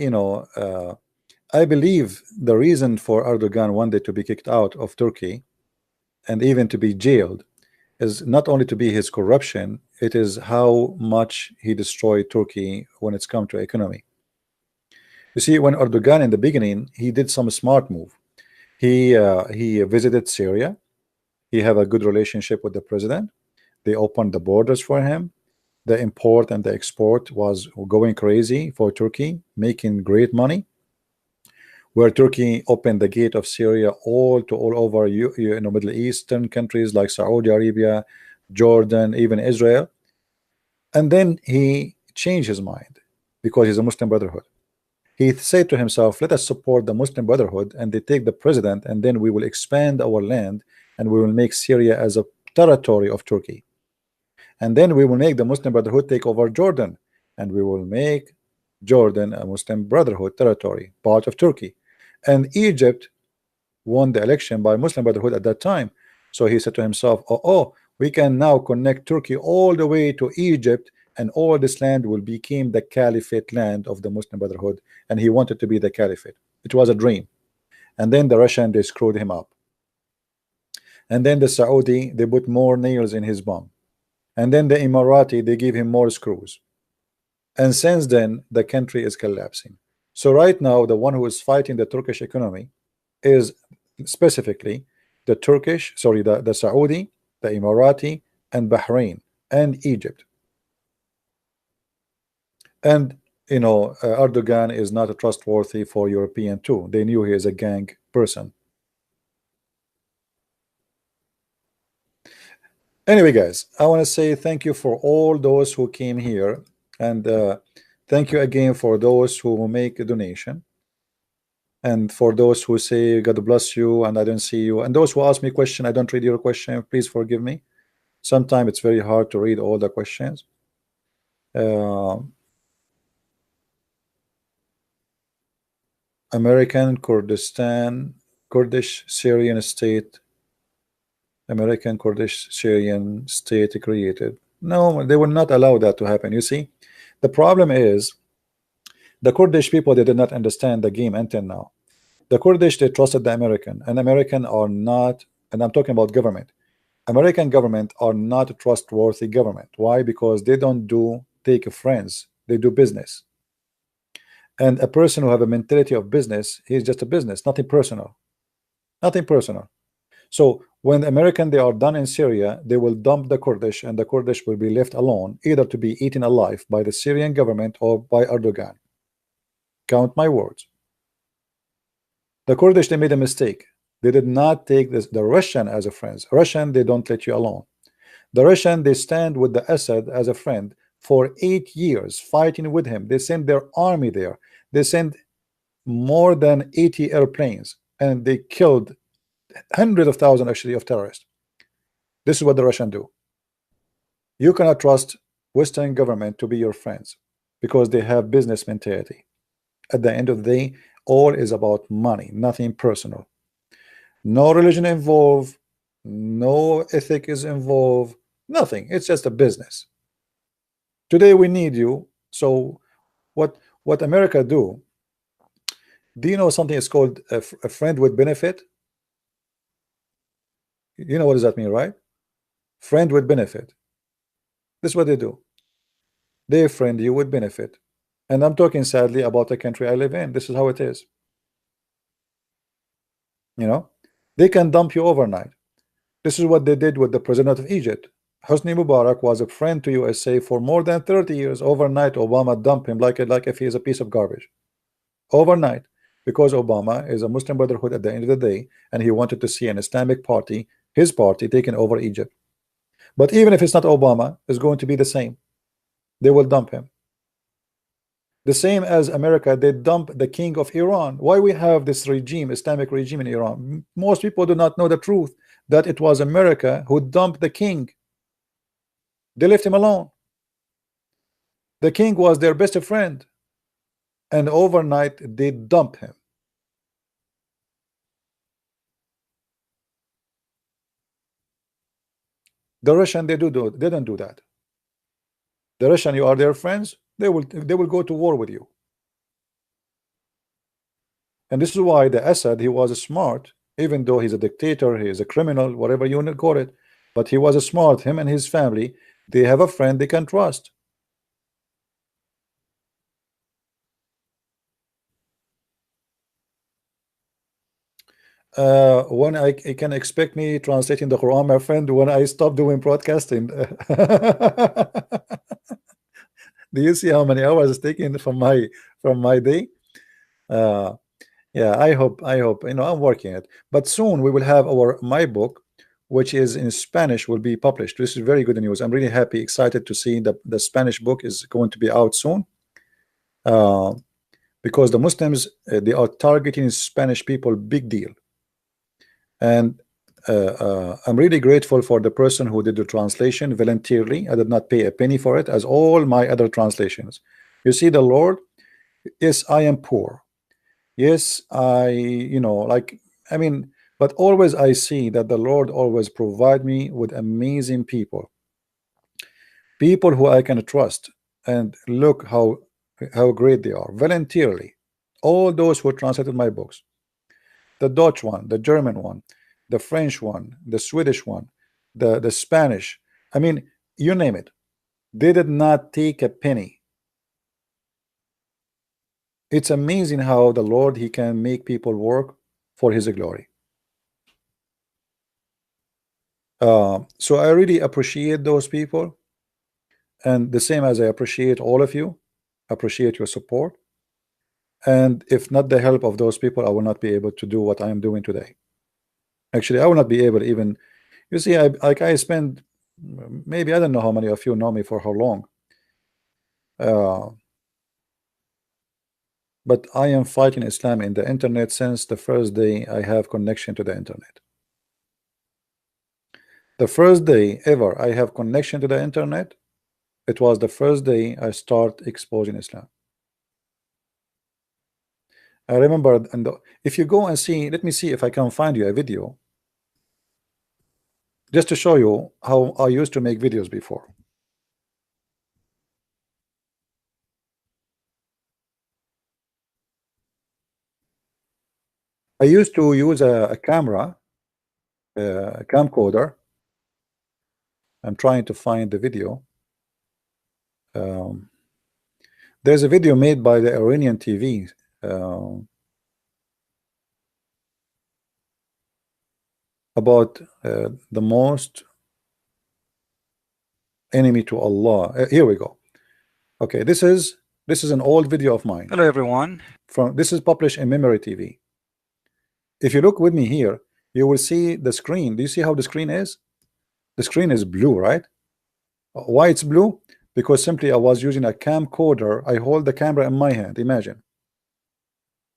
believe the reason for Erdogan wanted to be kicked out of Turkey and even to be jailed is not only to be his corruption, it is how much he destroyed Turkey when it's come to economy. You see, when Erdogan in the beginning, he did some smart move. He visited Syria. He have a good relationship with the president. They opened the borders for him. The import and the export was going crazy for Turkey, making great money. Where Turkey opened the gate of Syria all over Middle Eastern countries like Saudi Arabia, Jordan, even Israel. And then he changed his mind because he's a Muslim Brotherhood. He said to himself, let us support the Muslim Brotherhood and they take the president, and then we will expand our land and we will make Syria as a territory of Turkey. And then we will make the Muslim Brotherhood take over Jordan, and we will make Jordan a Muslim Brotherhood territory, part of Turkey. And Egypt won the election by Muslim Brotherhood at that time. So he said to himself, oh, we can now connect Turkey all the way to Egypt, and all this land will become the caliphate land of the Muslim Brotherhood. And he wanted to be the caliphate. It was a dream. And then the Russian, they screwed him up. And then the Saudi, they put more nails in his bum. And then the Emirati, they give him more screws. And since then, the country is collapsing. So right now, the one who is fighting the Turkish economy is specifically the Saudi, the Emirati, and Bahrain, and Egypt. And Erdogan is not trustworthy for European too. They knew he is a gang person. Anyway, guys, I want to say thank you for all those who came here, and thank you again for those who make a donation, and for those who say God bless you and I don't see you, and those who ask me question, I don't read your question. Please forgive me. Sometimes it's very hard to read all the questions. American Kurdistan, Kurdish Syrian state, American Kurdish Syrian state created. No, they will not allow that to happen. You see, the problem is the Kurdish people, they did not understand the game until now. The Kurdish, they trusted the American, and American are not, and I'm talking about government. American government are not a trustworthy government. Why? Because they don't take friends, they do business. And a person who have a mentality of business, he's just a business, nothing personal. Nothing personal. So when the American, they are done in Syria, they will dump the Kurdish, and the Kurdish will be left alone, either to be eaten alive by the Syrian government or by Erdogan. Count my words. The Kurdish, they made a mistake. They did not take the Russian as a friend. Russian, they don't let you alone. The Russian, they stand with the Assad as a friend for 8 years, fighting with him. They send their army there. They sent more than 80 airplanes, and they killed hundreds of thousands actually of terrorists. This is what the Russians do. You cannot trust Western government to be your friends because they have business mentality. At the end of the day, all is about money, nothing personal. No religion involved, no ethic is involved, nothing. It's just a business. Today we need you. So what America do you know something is called a friend with benefit? You know what does that mean, right? Friend with benefit. This is what they do. They friend you with benefit. And I'm talking sadly about the country I live in. This is how it is. They can dump you overnight. This is what they did with the president of Egypt. Hosni Mubarak was a friend to USA for more than 30 years. Overnight, Obama dumped him like if he is a piece of garbage. Overnight, because Obama is a Muslim Brotherhood at the end of the day, and he wanted to see an Islamic party, his party, taking over Egypt. But even if it's not Obama, it's going to be the same. They will dump him. The same as America, they dump the king of Iran. Why we have this regime, Islamic regime in Iran? Most people do not know the truth, that it was America who dumped the king. They left him alone. The king was their best friend, and overnight they dump him. The Russian, they don't do that. The Russian, you are their friends, they will go to war with you. And this is why the Assad, he was smart, even though he's a dictator, he is a criminal, whatever you want to call it, but he was smart. Him and his family, they have a friend they can trust. When I can expect me translating the Quran, my friend, when I stop doing broadcasting. Do you see how many hours it's taking from my day? Yeah, I hope I'm working it, but soon we will have my book, which is in Spanish, will be published. This is very good news. I'm really happy, excited to see that the Spanish book is going to be out soon, because the Muslims, they are targeting Spanish people, big deal. And I'm really grateful for the person who did the translation voluntarily. I did not pay a penny for it, as all my other translations. You see, the Lord, yes, I am poor. Yes, but always I see that the Lord always provide me with amazing people who I can trust, and look how great they are voluntarily. All those who translated my books, the Dutch one, the German one, the French one, the Swedish one, the Spanish, I mean, you name it, they did not take a penny. It's amazing how the Lord, he can make people work for his glory. So I really appreciate those people, and the same as I appreciate all of you, appreciate your support. And if not the help of those people, I will not be able to do what I am doing today. Actually, I will not be able to even, you see, I spend, maybe, I don't know how many of you know me for how long, but I am fighting Islam in the internet since the first day I have connection to the internet. The first day ever I have connection to the internet, it was the first day I start exposing Islam. I remember, and if you go and see, let me see if I can find you a video just to show you how I used to make videos before. I used to use a camera, a camcorder. I'm trying to find the video. There's a video made by the Iranian TV. About the most enemy to Allah. Here we go. Okay, this is an old video of mine. Hello everyone. This is published in Memory TV. If you look with me here, you will see the screen. Do you see how the screen is? The screen is blue, right? Why it's blue? Because simply I was using a camcorder. I hold the camera in my hand, imagine,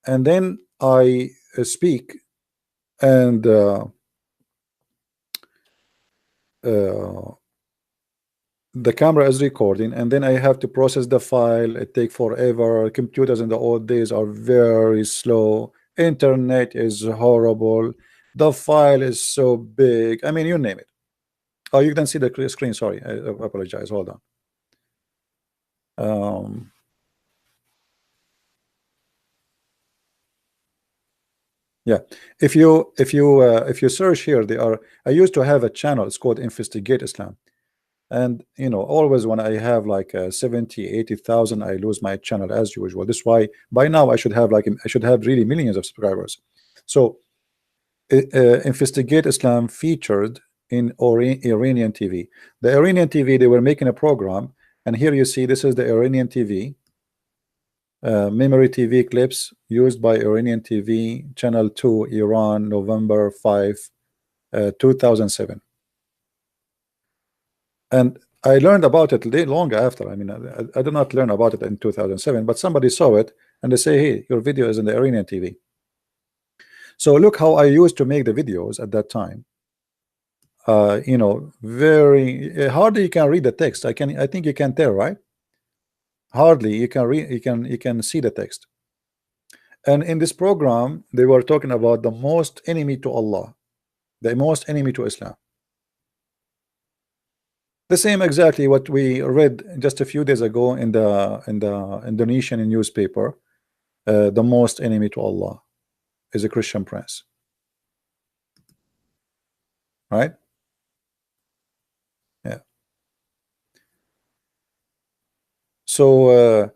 and then I speak, and the camera is recording, and then I have to process the file. It takes forever. Computers in the old days are very slow. Internet is horrible. The file is so big. I mean, you name it. Oh, you can see the screen. Sorry, I apologize. Hold on. Yeah, if you search here, I used to have a channel. It's called Investigate Islam, and always when I have like 70, 80,000, I lose my channel as usual. This is why by now I should have really millions of subscribers. So Investigate Islam featured in Iranian TV. The Iranian TV, they were making a program, and here you see this is the Iranian TV. Memory TV clips used by Iranian TV, channel 2, Iran, November 5, 2007. And I learned about it long after. I mean, I did not learn about it in 2007, but somebody saw it and they say, hey, your video is in the Iranian TV. So look how I used to make the videos at that time. You know, very hardly you can read the text. I think you can tell, right? Hardly you can read, you can see the text. And in this program, they were talking about the most enemy to Allah, the most enemy to Islam. The same exactly what we read just a few days ago in the Indonesian newspaper. The most enemy to Allah is a Christian prince, right? Yeah. So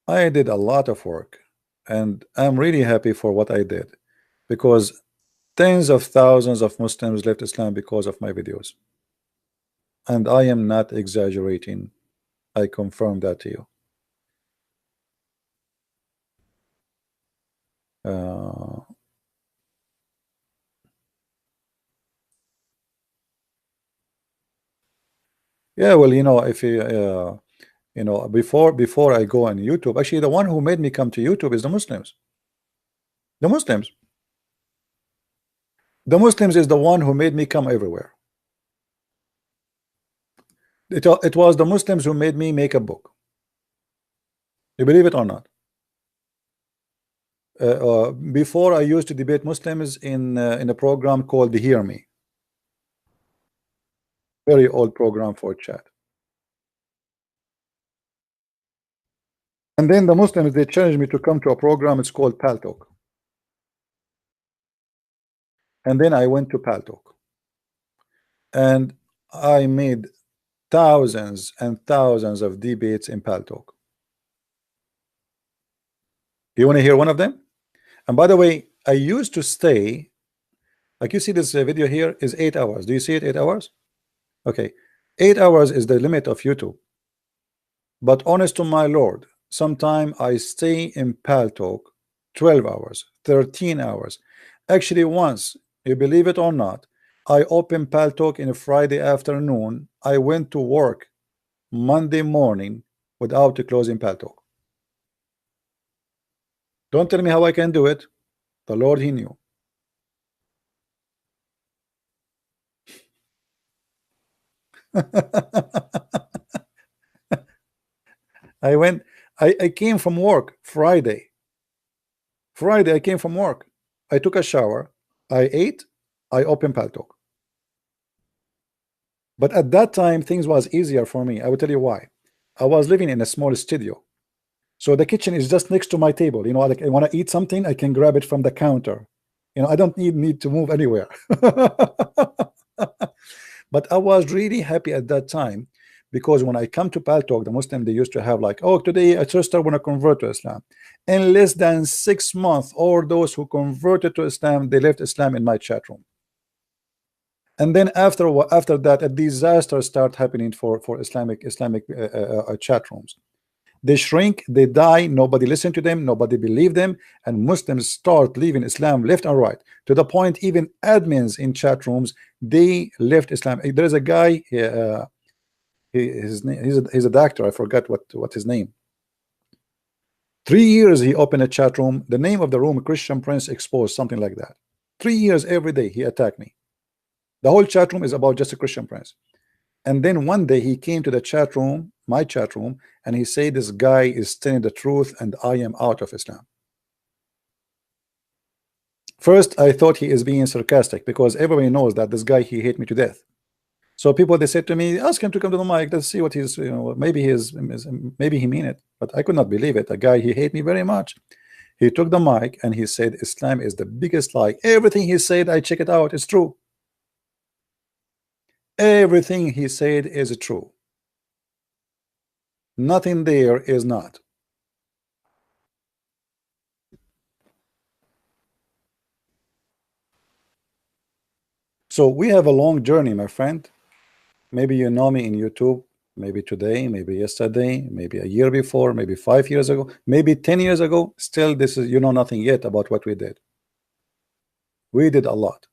I did a lot of work, and I'm really happy for what I did, because tens of thousands of Muslims left Islam because of my videos, and I am not exaggerating. I confirm that to you. Yeah, well, you know, if you know, before I go on YouTube, actually, the one who made me come to YouTube is the Muslims. The Muslims. The Muslims is the one who made me come everywhere. It was the Muslims who made me make a book. You believe it or not? Before I used to debate Muslims in a program called Hear Me. Very old program for chat. And then the Muslims, they challenged me to come to a program. It's called Paltalk. And then I went to Paltalk, and I made thousands and thousands of debates in Paltalk. You want to hear one of them? And by the way, I used to stay, like you see this video here is 8 hours. Do you see it? 8 hours? Okay. 8 hours is the limit of YouTube. But honest to my Lord, sometime I stay in Paltalk 12 hours, 13 hours. Actually, once, you believe it or not, I opened Paltalk in a Friday afternoon. I went to work Monday morning without closing Paltalk. Don't tell me how I can do it. The Lord, He knew. I came from work Friday. I came from work. I took a shower. I ate. I opened Paltalk. But at that time, things was easier for me. I will tell you why. I was living in a small studio. So the kitchen is just next to my table. You know, like I want to eat something, I can grab it from the counter. You know, I don't need to move anywhere. But I was really happy at that time, because when I come to Paltalk, the Muslim, they used to have like, oh, today a sister want to convert to Islam. In less than 6 months, all those who converted to Islam, they left Islam in my chat room. And then after that, a disaster start happening for Islamic chat rooms. They shrink, they die, nobody listen to them, nobody believe them, and Muslims start leaving Islam left and right, to the point even admins in chat rooms, they left Islam. There is a guy, his name, he's a doctor, I forgot what his name. 3 years he opened a chat room, the name of the room, Christian Prince Exposed, something like that. 3 years every day he attacked me. The whole chat room is about just a Christian Prince. And then one day he came to the chat room, my chat room, and he said, this guy is telling the truth and I am out of Islam. First, I thought he is being sarcastic, because everybody knows that this guy, he hate me to death. So people, they said to me, ask him to come to the mic, let's see what he's, you know, maybe he mean it. But I could not believe it. A guy, he hate me very much. He took the mic and he said, Islam is the biggest lie. Everything he said, I check it out, it's true. Everything he said is true. Nothing there is not. So we have a long journey, my friend. Maybe you know me in YouTube, maybe today, maybe yesterday, maybe a year before, maybe 5 years ago, maybe 10 years ago. Still, this is, you know nothing yet about what we did. We did a lot.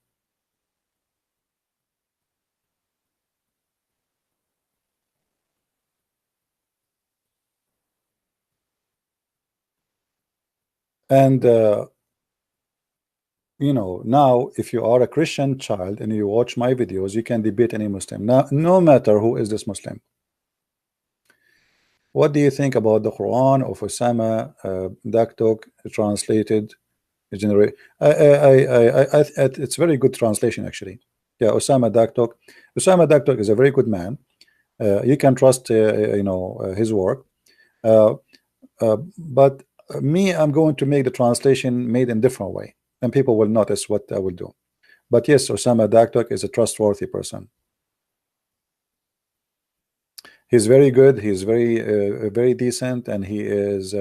And you know, now if you are a Christian child and you watch my videos, you can debate any Muslim. Now, no matter who is this Muslim. What do you think about the Quran of Osama Daktok translated? Generate. It's very good translation actually. Yeah, Osama Daktok. Osama Daktok is a very good man. You can trust, you know, his work. Uh, but me, I'm going to make the translation made in different way, and people will notice what I will do. But yes, Osama Daktok is a trustworthy person. He's very good. He's very decent, and he's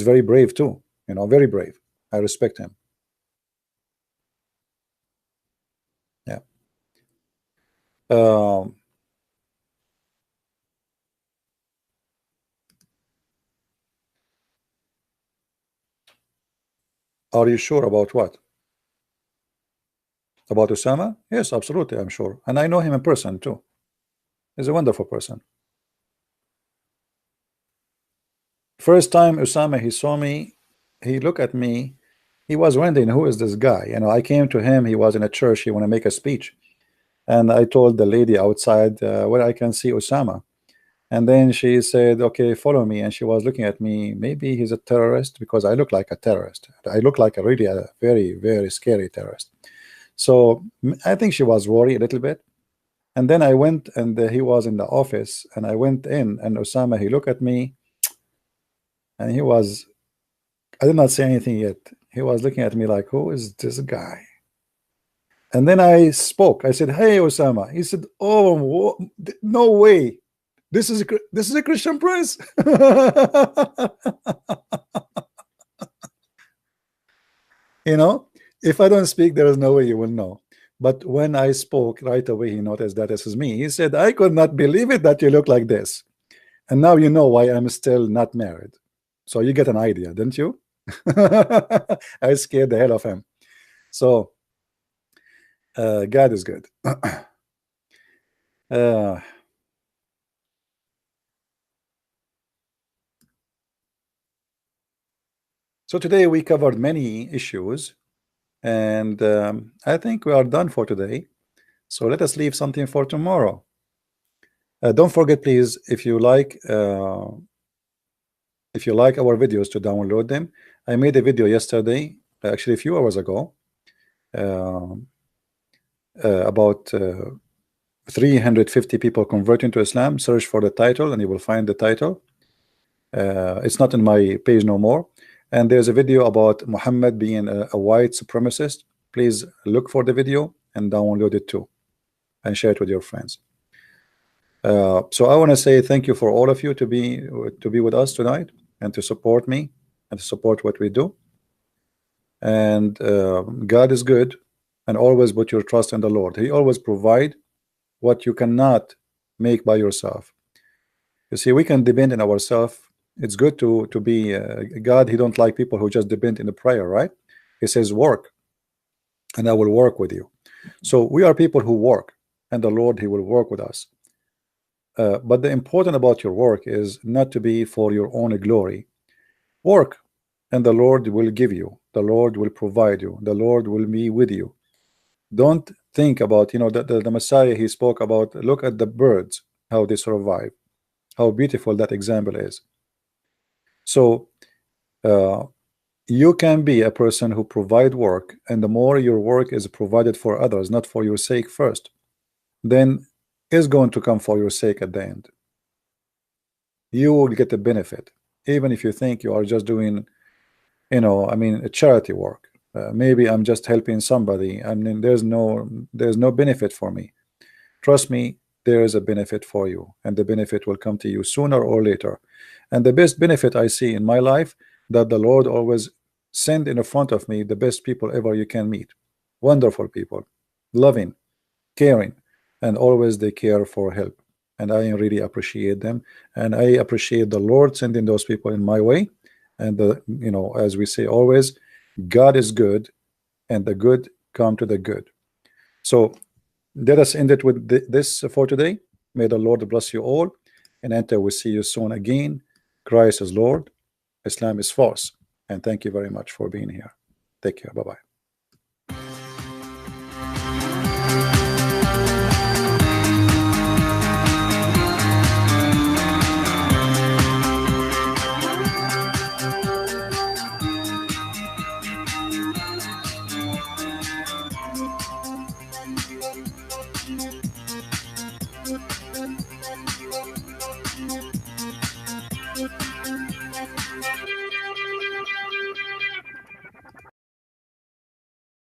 very brave too. You know, very brave. I respect him. Yeah. Um, are you sure about what? About Osama? Yes, absolutely, I'm sure. And I know him in person too. He's a wonderful person. First time Osama he saw me, he looked at me, he was wondering who is this guy. You know, I came to him, he was in a church, he want to make a speech. And I told the lady outside where I can see Osama. And then she said, okay, follow me. And she was looking at me, maybe he's a terrorist because I look like a terrorist. I look like a really a very scary terrorist. So I think she was worried a little bit. And then I went, and he was in the office, and I went in, and Osama, he looked at me, and he was, I did not say anything yet. He was looking at me like, who is this guy? And then I spoke. I said, hey, Osama. He said, oh, no way. This is a Christian prince. You know, if I don't speak, there is no way you will know. But when I spoke, right away, he noticed that this is me. He said, I could not believe it that you look like this. And now you know why I'm still not married. So you get an idea, didn't you? I scared the hell of him. So God is good. uh, so today we covered many issues, and I think we are done for today. So let us leave something for tomorrow. Don't forget, please, if you like our videos, to download them. I made a video yesterday, actually a few hours ago, uh, about 350 people converting to Islam. Search for the title and you will find the title. It's not in my page no more. And there's a video about Muhammad being a white supremacist. Please look for the video and download it too, and share it with your friends. So I want to say thank you for all of you to be with us tonight, and to support me and to support what we do. And God is good, and always put your trust in the Lord. He always provide what you cannot make by yourself. You see, we can depend on ourselves. It's good to be God. He don't like people who just depend in the prayer, right? He says work, and I will work with you. So we are people who work, and the Lord, he will work with us. But the important about your work is not to be for your own glory. Work, and the Lord will give you. The Lord will provide you. The Lord will be with you. Don't think about, you know, the Messiah, he spoke about, look at the birds, how they survive, how beautiful that example is. So you can be a person who provide work, and the more your work is provided for others, not for your sake first, then is going to come for your sake at the end. You will get the benefit, even if you think you are just doing, you know, I mean, a charity work. Maybe I'm just helping somebody. I mean, there's no benefit for me. Trust me, there is a benefit for you, and the benefit will come to you sooner or later. And the best benefit I see in my life, that the Lord always send in front of me the best people ever you can meet. Wonderful people, loving, caring, and always they care for help, and I really appreciate them, and I appreciate the Lord sending those people in my way. And as we say always, God is good, and the good come to the good. So let us end it with this for today. May the Lord bless you all, and until we see you soon again, Christ is Lord, Islam is false. And thank you very much for being here. Take care. Bye bye.